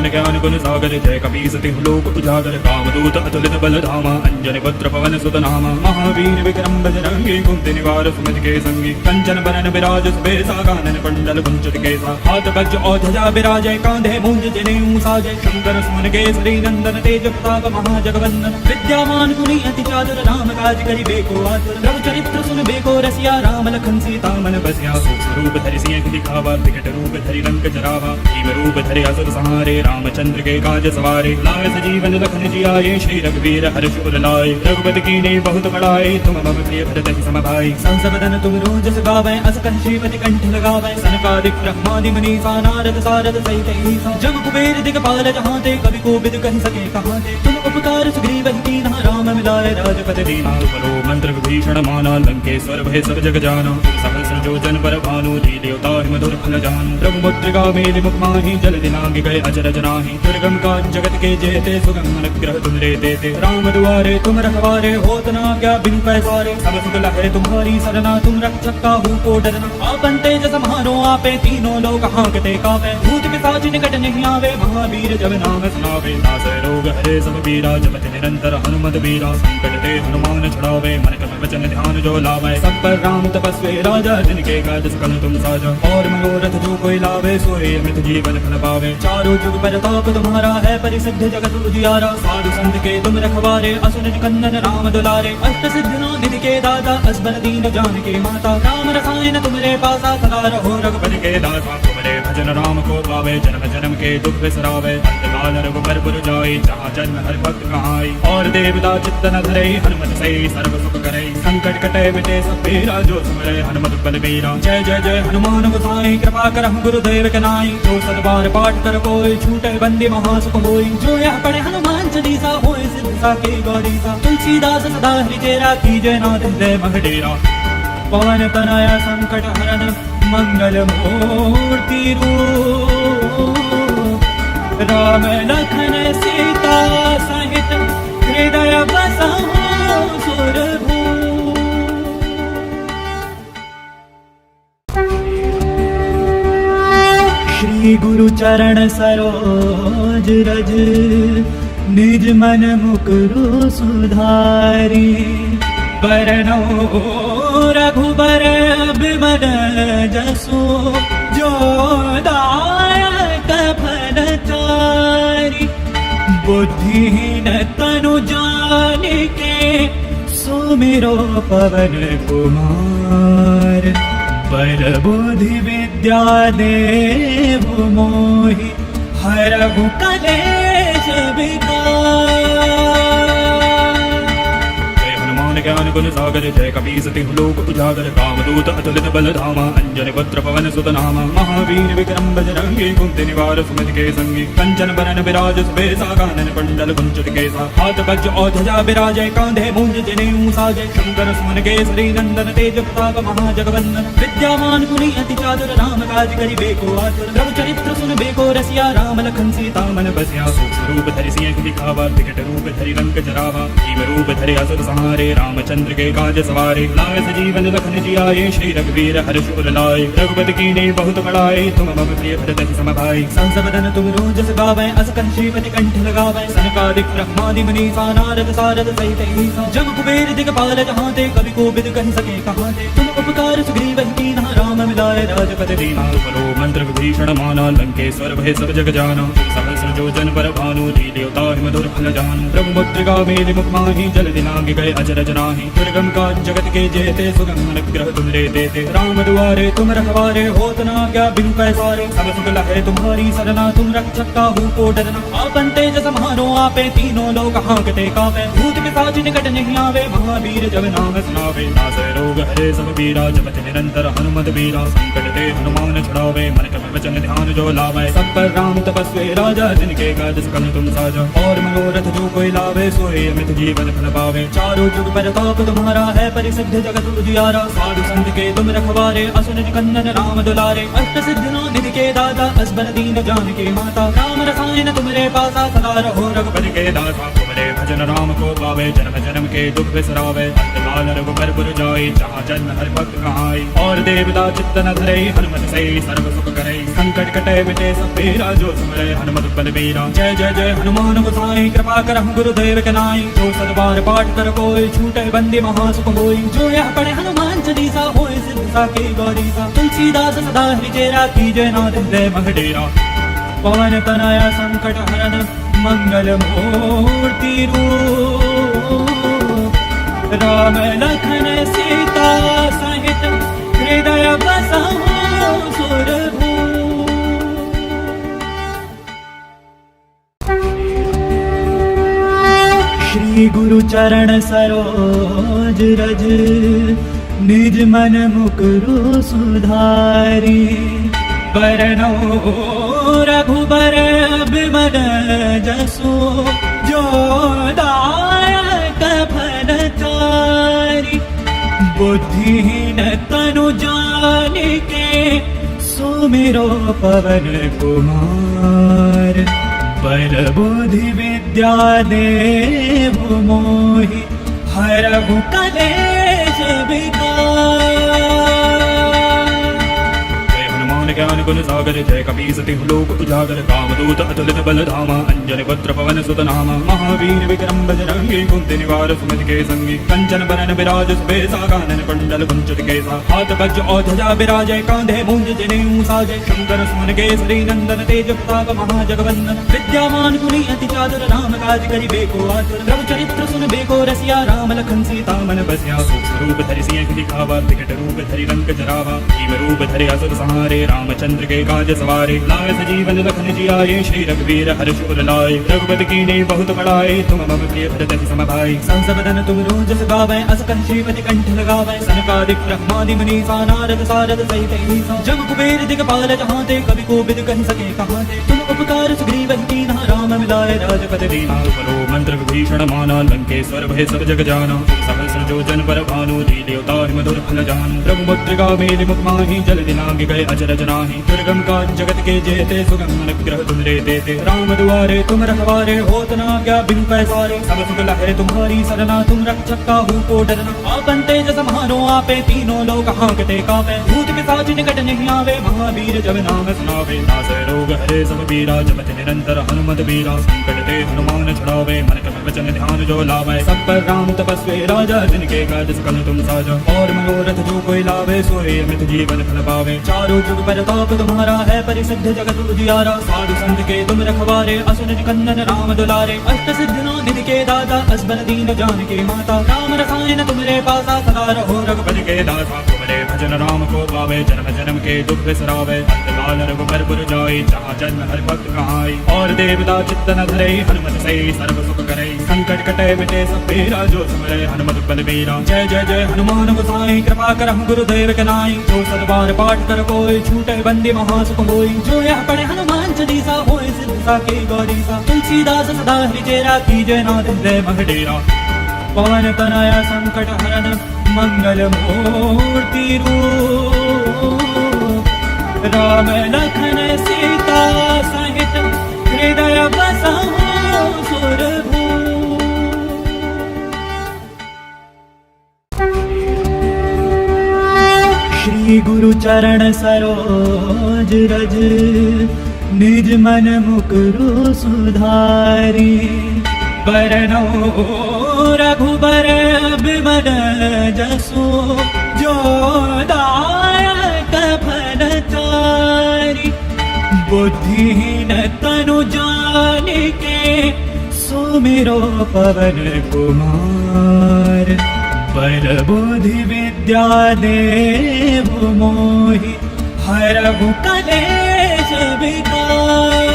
Speaker 2: ज्ञान गुण सागर जय कपीस तिहु लोक उजागर। रामदूत अतुलित बल धामा अंजनी पुत्र पवन सुत नामा। महावीर विक्रम बजरंगी कुंती निवार सुमति के संगी। कंचन बरन विराज सुबेसा कानन कुंडल कुंचित केसा। हाथ वज्र और ध्वजा विराजय कांधे मूंज जनेऊ साजय। शंकर सुमन केसरी नंदन तेज प्रताप महाजगवंदन। विद्यावान गुणी अति चातुर राम काज करिबे को आतुर। रघु चरित्र सुनबे को रसिया राम लखन सीता मन बसिया। सूक्ष्म रूप धरि सिंह दिखावा विकट रूप धरि लंक जरावा। भीम रूप धरि असुर संहारे रामचंद्र के काज सवारे। लाए सजीवन लखन जियाए श्री रघुवीर हर्ष उर लाए। रघुपति कीन्ही बहुत बड़ाई तुम मम प्रिय भरत सम भाई। संस बदन तुम रोजस गावै अस कहि श्रीपति कंठ लगावै। सनकादिक ब्रह्मादि मुनीसा नारद सारद सहित ईसा। जग कुबेर दिगपाल जहाँ ते कवि कोविद कहि सके कहाँ ते। तुम उपकार सुग्रीव ही कीन्हा राम मिलाए राजपद दीना। तुमरो मंत्र विभीषण माना लंकेश्वर भय सब जग जाना। सहस्र जो जन पर भानु लील्योता मधुर फल जानु। प्रभु मुद्रिका मेलि मुख माहि जल दिलांग गए अचरज नाही। दुर्गम काज जगत के जेते सुगम अनुग्रह तुम रे देते। राम दुआरे तुम रखवारे होत ना क्या बिनु पैसारे। सब सुख लहे तुम्हारी सरना तुम रक्षक काहू को डरना। आपन तेज सम्हारो आपे तीनों लोग हांकते कापे। भूत पिशाच निकट नहीं आवे महावीर जब नाम सुनावे। नासै रोग हरे सब पीरा जपत निरंतर हनुमत वीरा। संकट ते हनुमान छुड़ावे मन क्रम वचन ध्यान जो लावे। सब पर राम तपस्वी राजा जिनके काज सकल तुम साजा। और मनोरथ जो कोई लावे सोए अमित जीवन फल पावे। चारों जुग परताप तुम्हारा है परिसिद्ध जगत उजियारा। साधु संत के तुम रखवारे असुर निकंदन राम दुलारे। अष्ट सिद्धियों निधि के दाता असबर दीन जानकी माता। राम रसायन तुमरे पासा सदा रहो रघुपति के दासा। तुमरे भजन राम को पावे जन्म जन्म के दुख बिसरावे। अंतकाल रघुबर पुर जाई जहाँ जन्म हर भक्त कहाई। और देवता चित्त न धरे हनुमत से सर्व सुख करे। संकट कटे मिटे सब पीरा जो सुमरे हनुमत बलबीरा। जय जय जय हनुमान गोसाई कृपा करहु गुरुदेव के नाई। जो सतबार पाठ कर कोई छूटे बंदी महासुख होई। जो यह पढ़े हनुमान चालीसा होए सिद्ध साकी गौरीसा। तुलसीदास सदा हरिचेरा कीजय नाथ हृदय मगडेरा। पवन तनया संकट हरन मंगल मूर्ति रूप। राम लखन सीता सहित हृदय बसहु सुरभूप। श्री गुरु चरण सरोज रज निज मन मुकुरु सुधारी। बरनौ रघुबर बिमल जसु जो दायक फल चारि। बुद्धिहीन तनु जानिके सुमिरो पवन कुमार।
Speaker 1: पर बुद्धि विद्या देव मोहि हरहु कलेश विकार।
Speaker 2: ज्ञान गुण सागर जय कपीसति लोक उजागर कामदूत अतुलित बल धामा अंजन पुत्र पवन सुत नामा महावीर विक्रम बजरंगी कुंती निवार सुमति के संगी कंचन बरन विराज सुबेसा कानन कुंडल कुंचित केसा हाथ वज्र और ध्वजा विराजय कांधे मूंज जनेऊ साजय शंकर सुमन केसरी नंदन तेज प्रताप महाजगवंदन विद्यावान गुणी अति चातुर राम काज करिबे को आतुर प्रभु चरित्र सुन बेको रसिया राम लखन सीता मन बसिया सूक्ष्म रूप धरि सिंह दिखावा विकट रूप धरि लंक जरावा भीम रूप धरि असुर संहारे रामचंद्र के काज सवारे लाए सजीवन लखन जियाए श्री रघुवीर हर्ष उर लाए रघुपति कीन्ही बहुत बड़ाई तुम मम प्रिय भरत सम भाई संसबदन तुम रोजस गावै अस कहि श्रीपति कंठ लगावै सनकादिक ब्रह्मादि मुनीसा नारद सारद सहित ईसा जम कुबेर दिगपाल जहाँ ते कवि कोविद कहि सके कहाँ ते तुम उपकार सुग्रीव कीन्हा राम मिलाए राजपद दीना तुमरो मंत्र विभीषण माना लंकेश्वर भय सब जग जाना सहस्र जो जन पर भानु लील्योता मधुर फल जानु प्रभु मुद्रिका मेलि मुख माहि जल दिनांग गए अचरज नाही दुर्गम का जगत के जेते सुगम अनुग्रह तुम रे देते राम दुआरे तुम रखवारे होत न क्या बिनु पैसारे सब सुख लहे तुम्हारी सरना तुम रक्षक काहू को डरना आपन तेज सम्हारो आपे तीनों लोक हांकते कापे भूत पिशाच निकट नहीं आवे महावीर जब नाम सुनावे नासै रोग हरे सब पीरा जपत निरंतर हनुमत बीरा संकट ते हनुमान छुड़ावे मन क्रम वचन ध्यान जो लावे सब पर राम तपस्वी राजा जिनके काज सकल तुम साजा और मनोरथ जो कोई लावे सोए अमित जीवन फल पावे चारों जुग पर ताप तुम्हारा है परिसिद्ध जगत उजियारा साधु संत के तुम रखवारे असुर निकंदन राम दुलारे अष्ट सिद्धियों निधि के दाता असबर दीन जानकी माता राम रसायन तुमरे पासा सदा रहो रघुपति के दासा तुमरे भजन राम को पावे जन्म जन्म के दुख बिसरावे अंतकाल रघुबर पुर जाई जहाँ जन्म हर भक्त कहाई और देवता चित्त न धरे हनुमत से सर्व सुख करे संकट कटे मिटे सब पीरा जो सुमरे हनुमत बल बीरा जय जय जय हनुमान गोसाई कृपा करहु गुरुदेव के नाई जो सदबार पाठ कर कोई छूटे बंदी महासुख होई जो यह पढ़े हनुमान चालीसा होए सिद्ध साके गौरीसा तुलसीदास सदा हरिचेरा कीजय नाथ हृदय महडेरा पवन तनया संकट हरन मंगल मूर्ति रूप राम लखन सीता सहित हृदय बसहु सुरभूप। श्री गुरु चरण सरोज रज निज मन मुकुरु सुधारी बरनो रघुबर बिमल जसु जो दायक फलचारी बुद्धिहीन तनु जानिके सुमिरो पवन कुमार पर बुद्धि विद्या देव मोहि हरहु कलेश विकार। ज्ञान गुण सागर जय कपीसति लोक उजागर कामदूत अतुलित बल धामा अंजन पुत्र पवन सुत नामा महावीर विक्रम बजरंगी कुंती निवार सुमति के संगी कंचन बरन विराज सुबेसा कानन कुंडल कुंचित केसा हाथ वज्र और ध्वजा विराजय कांधे मूंज जनेऊ साजय शंकर सुमन केसरी नंदन तेज प्रताप महाजगवंदन विद्यावान गुणी अति चातुर राम काज करिबे को आतुर प्रभु चरित्र सुन बेको रसिया राम लखन सीता मन बसिया सूक्ष्म रूप धरि सिंह दिखावा विकट रूप धरि लंक जरावा भीम रूप धरि असुर संहारे रामचंद्र के काज सवारे लाए सजीवन लखन जियाए श्री रघुवीर हर्ष उर लाए रघुपति कीन्ही बहुत बड़ाई तुम मम प्रिय भरत सम भाई संसबदन तुम रोजस गावै अस कहि श्रीपति कंठ लगावै सनकादिक ब्रह्मादि मुनीसा नारद सारद सहित ईसा जम कुबेर दिगपाल जहाँ ते कवि कोविद कहि सके कहाँ ते तुम उपकार सुग्रीव कीन्हा राम मिलाए राजपद दीना तुमरो मंत्र विभीषण माना लंकेश्वर भय सब जग जाना सहस्र जो जन पर भानु लील्योता मधुर फल जानु प्रभु मुद्रिका मेलि मुख माहि जल दिनांग गए अचरज नाही दुर्गम का जगत के जेते सुगम अनुग्रह तुम रे देते राम दुआरे तुम रखवारे होत न क्या बिनु पैसारे सब सुख लहे तुम्हारी सरना तुम रक्षक काहू को डरना आपन तेज सम्हारो आपे तीनों लोक हांकते कापे भूत पिशाच निकट नहीं आवे महावीर जब नाम सुनावे नासै रोग हरे सब पीरा जपत निरंतर हनुमत बीरा संकट ते हनुमान छुड़ावे मन क्रम वचन ध्यान जो लावे सब पर राम तपस्वी राजा जिनके काज सकल तुम साजा और मनोरथ जो कोई लावे सोए अमित जीवन फल पावे चारों जुग पर ताप तुम्हारा है परिसिद्ध जगत उजियारा साधु संत के तुम रखवारे असुर निकंदन राम दुलारे अष्ट सिद्धियों निधि के दाता असबर दीन जानकी माता राम रसायन तुमरे पासा सदा रहो रघुपति के दासा तुमरे भजन राम को पावे जन्म जन्म के दुख बिसरावे अंतकाल रघुबर पुर जाई जहाँ जन्म हरि भक्त कहाई और देवता चित्त न धरे हनुमत से सर्व सुख करे संकट कटे मिटे सब पीरा जो सुमरे हनुमत बलबीरा जय जय जय हनुमान गोसाई कृपा करहु गुरुदेव के नाई जो सतबार पाठ कर कोई छूटे बंदी महासुख होई जो यह पढ़े हनुमान चालीसा होए सिद्ध साकी गौरीसा तुलसीदास सदा हरिचेरा कीजय नाथ हृदय मह डेरा पवन तनया संकट हरन मंगल मूर्ति रूप राम लखन सीता सहित हृदय बसहु सुरभूप। श्री गुरु चरण सरोज रज निज मन मुकुरु सुधारी बरनौ रघुबर बिमल जसु जो दायक फलचारी बुद्धिहीन तनु जानिके सुमिरो पवन कुमार बल बुद्धि विद्या देव मोहि हरहु कलेश विकार।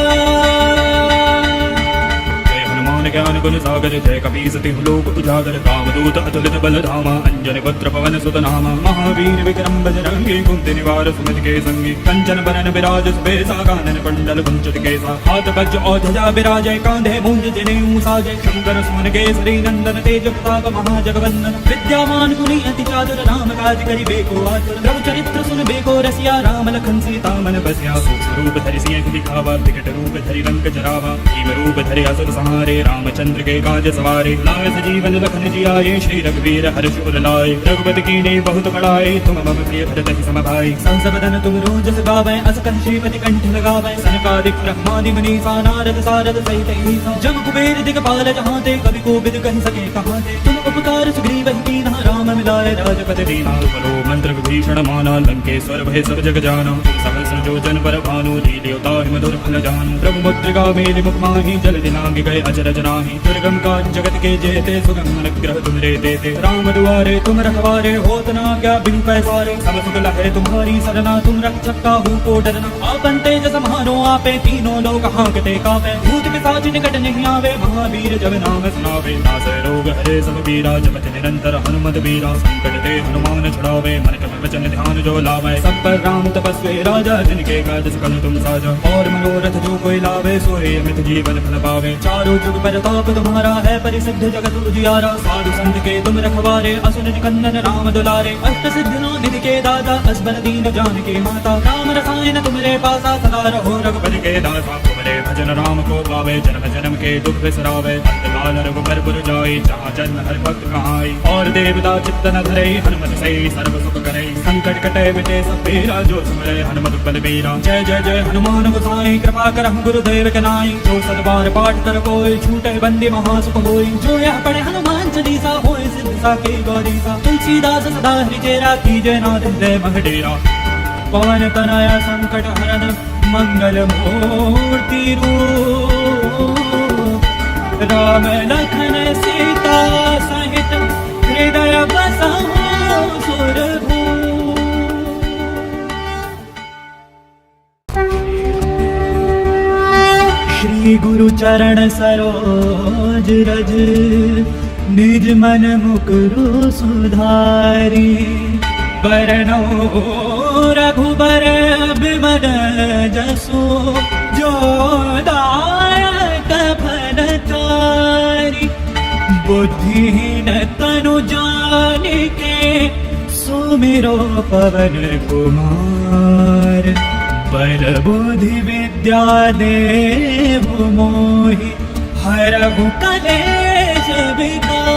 Speaker 2: ज्ञान गुण सागर जय कपीसति लोक उजागर कामदूत अतुलित बल धामा अंजन पुत्र पवन सुत नामा महावीर विक्रम बजरंगी कुंती निवार सुमति के संगी कंचन बरन विराज सुबेसा कानन कुंडल कुंचित केसा हाथ वज्र और ध्वजा विराजय कांधे मूंज जनेऊ साजय शंकर सुमन केसरी नंदन तेज प्रताप महाजगवंदन विद्यावान गुणी अति चातुर राम काज करिबे को आतुर प्रभु चरित्र सुनबे को रसिया राम लखन सीता मन बसिया सूक्ष्म रूप धरि सिंह दिखावा विकट रूप धरि लंक जरावा भीम रूप धरि असुर संहारे रामचंद्र के काज सवारे लाए सजीवन लखन जियाए श्री रघुवीर हर्ष उर लाए रघुपति कीन्ही बहुत बड़ाई तुम मम प्रिय भरत सम भाई संसबदन तुम रोजस गावै अस कहि श्रीपति कंठ लगावै सनकादिक ब्रह्मादि मुनीसा नारद सारद सहित ईसा जम कुबेर दिगपाल जहाँ ते कवि कोविद कहि सके कहाँ ते तुम उपकार सुग्रीव कीन्हा राम मिलाए राजपति दीना बलो मंत्र विभीषण माना लंकेश्वर भय सब जग जाना सहस्र जो जन पर भानु लील्योता मधुर फल जानु प्रभु मुद्रिका मेलि मुख माहि जल दिनांग गए अचरज नाही दुर्गम काज जगत के जेते सुगम अनुग्रह तुमरे देते राम दुआरे तुम रखवारे होत न क्या बिनु पैसारे सब सुख लहे तुम्हारी सरना तुम रक्षक काहू को डरना आपन तेज समारो आपे तीनों लोग हांकते कापे भूत पिशाच निकट नहीं आवे महावीर जब नाम सुनावे नासै रोग हरे सब पीरा जपत निरंतर हनुमत बीरा संकट ते हनुमान छुड़ावे मन क्रम वचन ध्यान जो लावे सब पर राम तपस्वी राजा जिनके काज सकल तुम साजा और मनोरथ जो कोई लावे सोए अमित जीवन फल पावे चारों जुग प्रताप तुम्हारा है परिसिद्ध जगत उजियारा साधु संत के तुम रखवारे असुर निकंदन राम दुलारे अष्ट सिद्धियों निधि के दाता असबर दीन जानकी माता राम रसायन तुमरे पासा सदा रहो रघुपति के दासा तुमरे भजन राम को पावे जन्म जन्म के दुख बिसरावे अंतकाल रघुबर पुर जाई जहाँ जन्म हरि भक्त कहाई और देवता चित्त न धरे हनुमत से सर्व सुख करे संकट कटे मिटे सब पीरा जो सुमरे हनुमत बलबीरा जय जय जय हनुमान गोसाई कृपा करहु गुरुदेव के नाई जो सतबार पाठ कर कोई छूटे बंदी महासुख होई जो यह पढ़े हनुमान चालीसा होए सिद्ध साकी गौरीसा तुलसीदास सदा हरिचेरा कीजय नाथ हृदय मह डेरा पवन तनया संकट हरन मंगल मूर्ति रूप राम लखन सीता सहित हृदय बसहु सुरभूप। श्री गुरु चरण सरोज रज निज मन मुकुरु सुधारी बरनौ रघुबर बिमल जसु जो दायक फलचारी बुद्धिहीन तनु जानिके सुमिरो पवन कुमार बल बुद्धि विद्या देव मोहि हरहु कलेश विकार।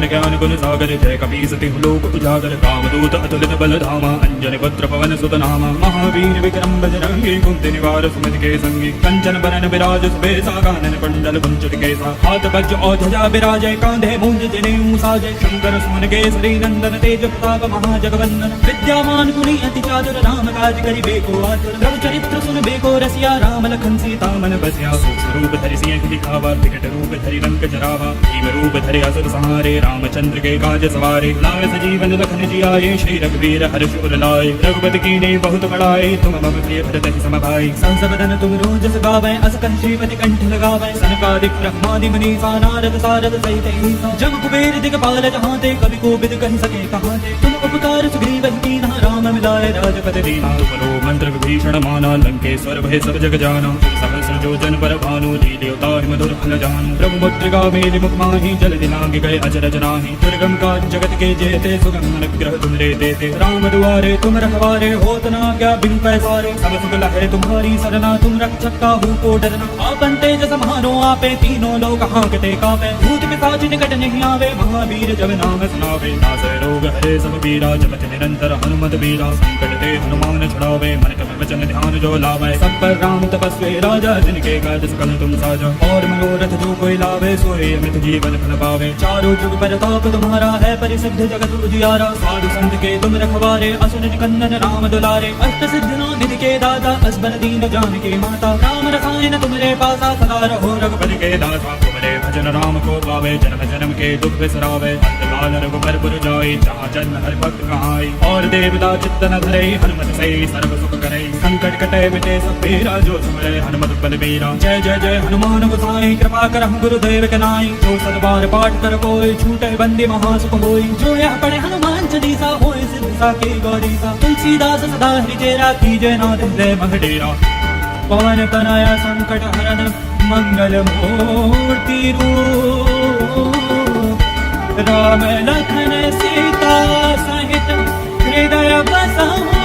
Speaker 2: ज्ञान गुण सागर जय कपीसति लोक उजागर कामदूत अतुलित बल धामा अंजन पुत्र पवन सुत नामा महावीर विक्रम बजरंगी कुंती निवार सुमति के संगी कंचन बरन विराज सुबेसा कानन कुंडल कुंचित केसा हाथ वज्र और ध्वजा विराजय कांधे मूंज जनेऊ साजय शंकर सुमन केसरी नंदन तेज प्रताप महाजगवंदन विद्यावान गुणी अति चातुर राम काज करिबे को आतुर प्रभु चरित्र सुनबे को रसिया राम लखन सीता मन बसिया सूक्ष्म रूप धरि सिंह दिखावा विकट रूप धरि लंक जरावा भीम रूप धरि असुर संहारे रामचंद्र के काज सवारे लाए सजीवन लखन जियाए श्री रघुवीर हर्ष उर लाए रघुपति कीन्ही बहुत बड़ाई तुम मम प्रिय भरत ही सम भाई
Speaker 1: संस बदन तुम रोज गावे अस कंठीपति कंठ लगावे सनकादिक ब्रह्मादि मुनीसा नारद सारद सहित ईसा जम कुबेर दिगपाल जहांते कवि को बिद कहि सके कहाते तुम उपकार सुग्रीव कीन्हा राम मिलाए राजपद दीना
Speaker 2: बलो मंत्र विभीषण माना लंकेश्वर भय सब जग जाना सहस्र जो जन पर भानु लील्योता मधुर फल जानु प्रभु मुद्रिका मेलि मुख माहि जल दिलांग गए अचरज नाही दुर्गम काज जगत के जेते सुगम अनुग्रह तुम रे देते राम दुआरे तुम रखवारे होत न क्या बिन पैसारे सब सुख लहरे तुम्हारी सरना तुम रक्षक काहू को डरना आपन तेज समारो आपे तीनों लोग हांकते कापे भूत पिशाच निकट नहीं आवे महावीर जब नाम सुनावे नासै रोग हरे सब पीरा जपत निरंतर हनुमत बीरा संकट ते हनुमान छुड़ावे मन क्रम वचन ध्यान जो लावे सब पर राम तपस्वी राजा जिनके काज सकल तुम साजा और मनोरथ जो कोई लावे सोए अमित जीवन फल पावे चारों जुग परताप तुम्हारा है परिसिद्ध जगत उजियारा साधु संत के तुम रखवारे असुर निकंदन राम दुलारे अष्ट सिद्धियों निधि के दाता असबर दीन जानकी माता राम रसायन तुमरे पासा सदा रहो रघुपति के दासा तुमरे भजन राम को पावे जन्म जन्म के दुख बिसरावे अंतकाल रघुबर पुर जाई जहाँ जन्म हर भक्त कहाई और देवता चित्त न धरे हनुमत से सर्व सुख करे संकट कटे मिटे सब पीरा जो सुमरे हनुमत बलबीरा जय जय जय हनुमान गोसाई कृपा करहु गुरुदेव के नाई जो सदबार पाठ कर कोई छूटे बंदी महासुख होई जो यह पढ़े हनुमान चालीसा होए सिद्ध साकी गौरीसा तुलसीदास सदा हरिचेरा कीजय नाथ हृदय मह डेरा पवन तनया संकट हरन मंगल मूर्ति रूप राम लखन सीता सहित हृदय बसहु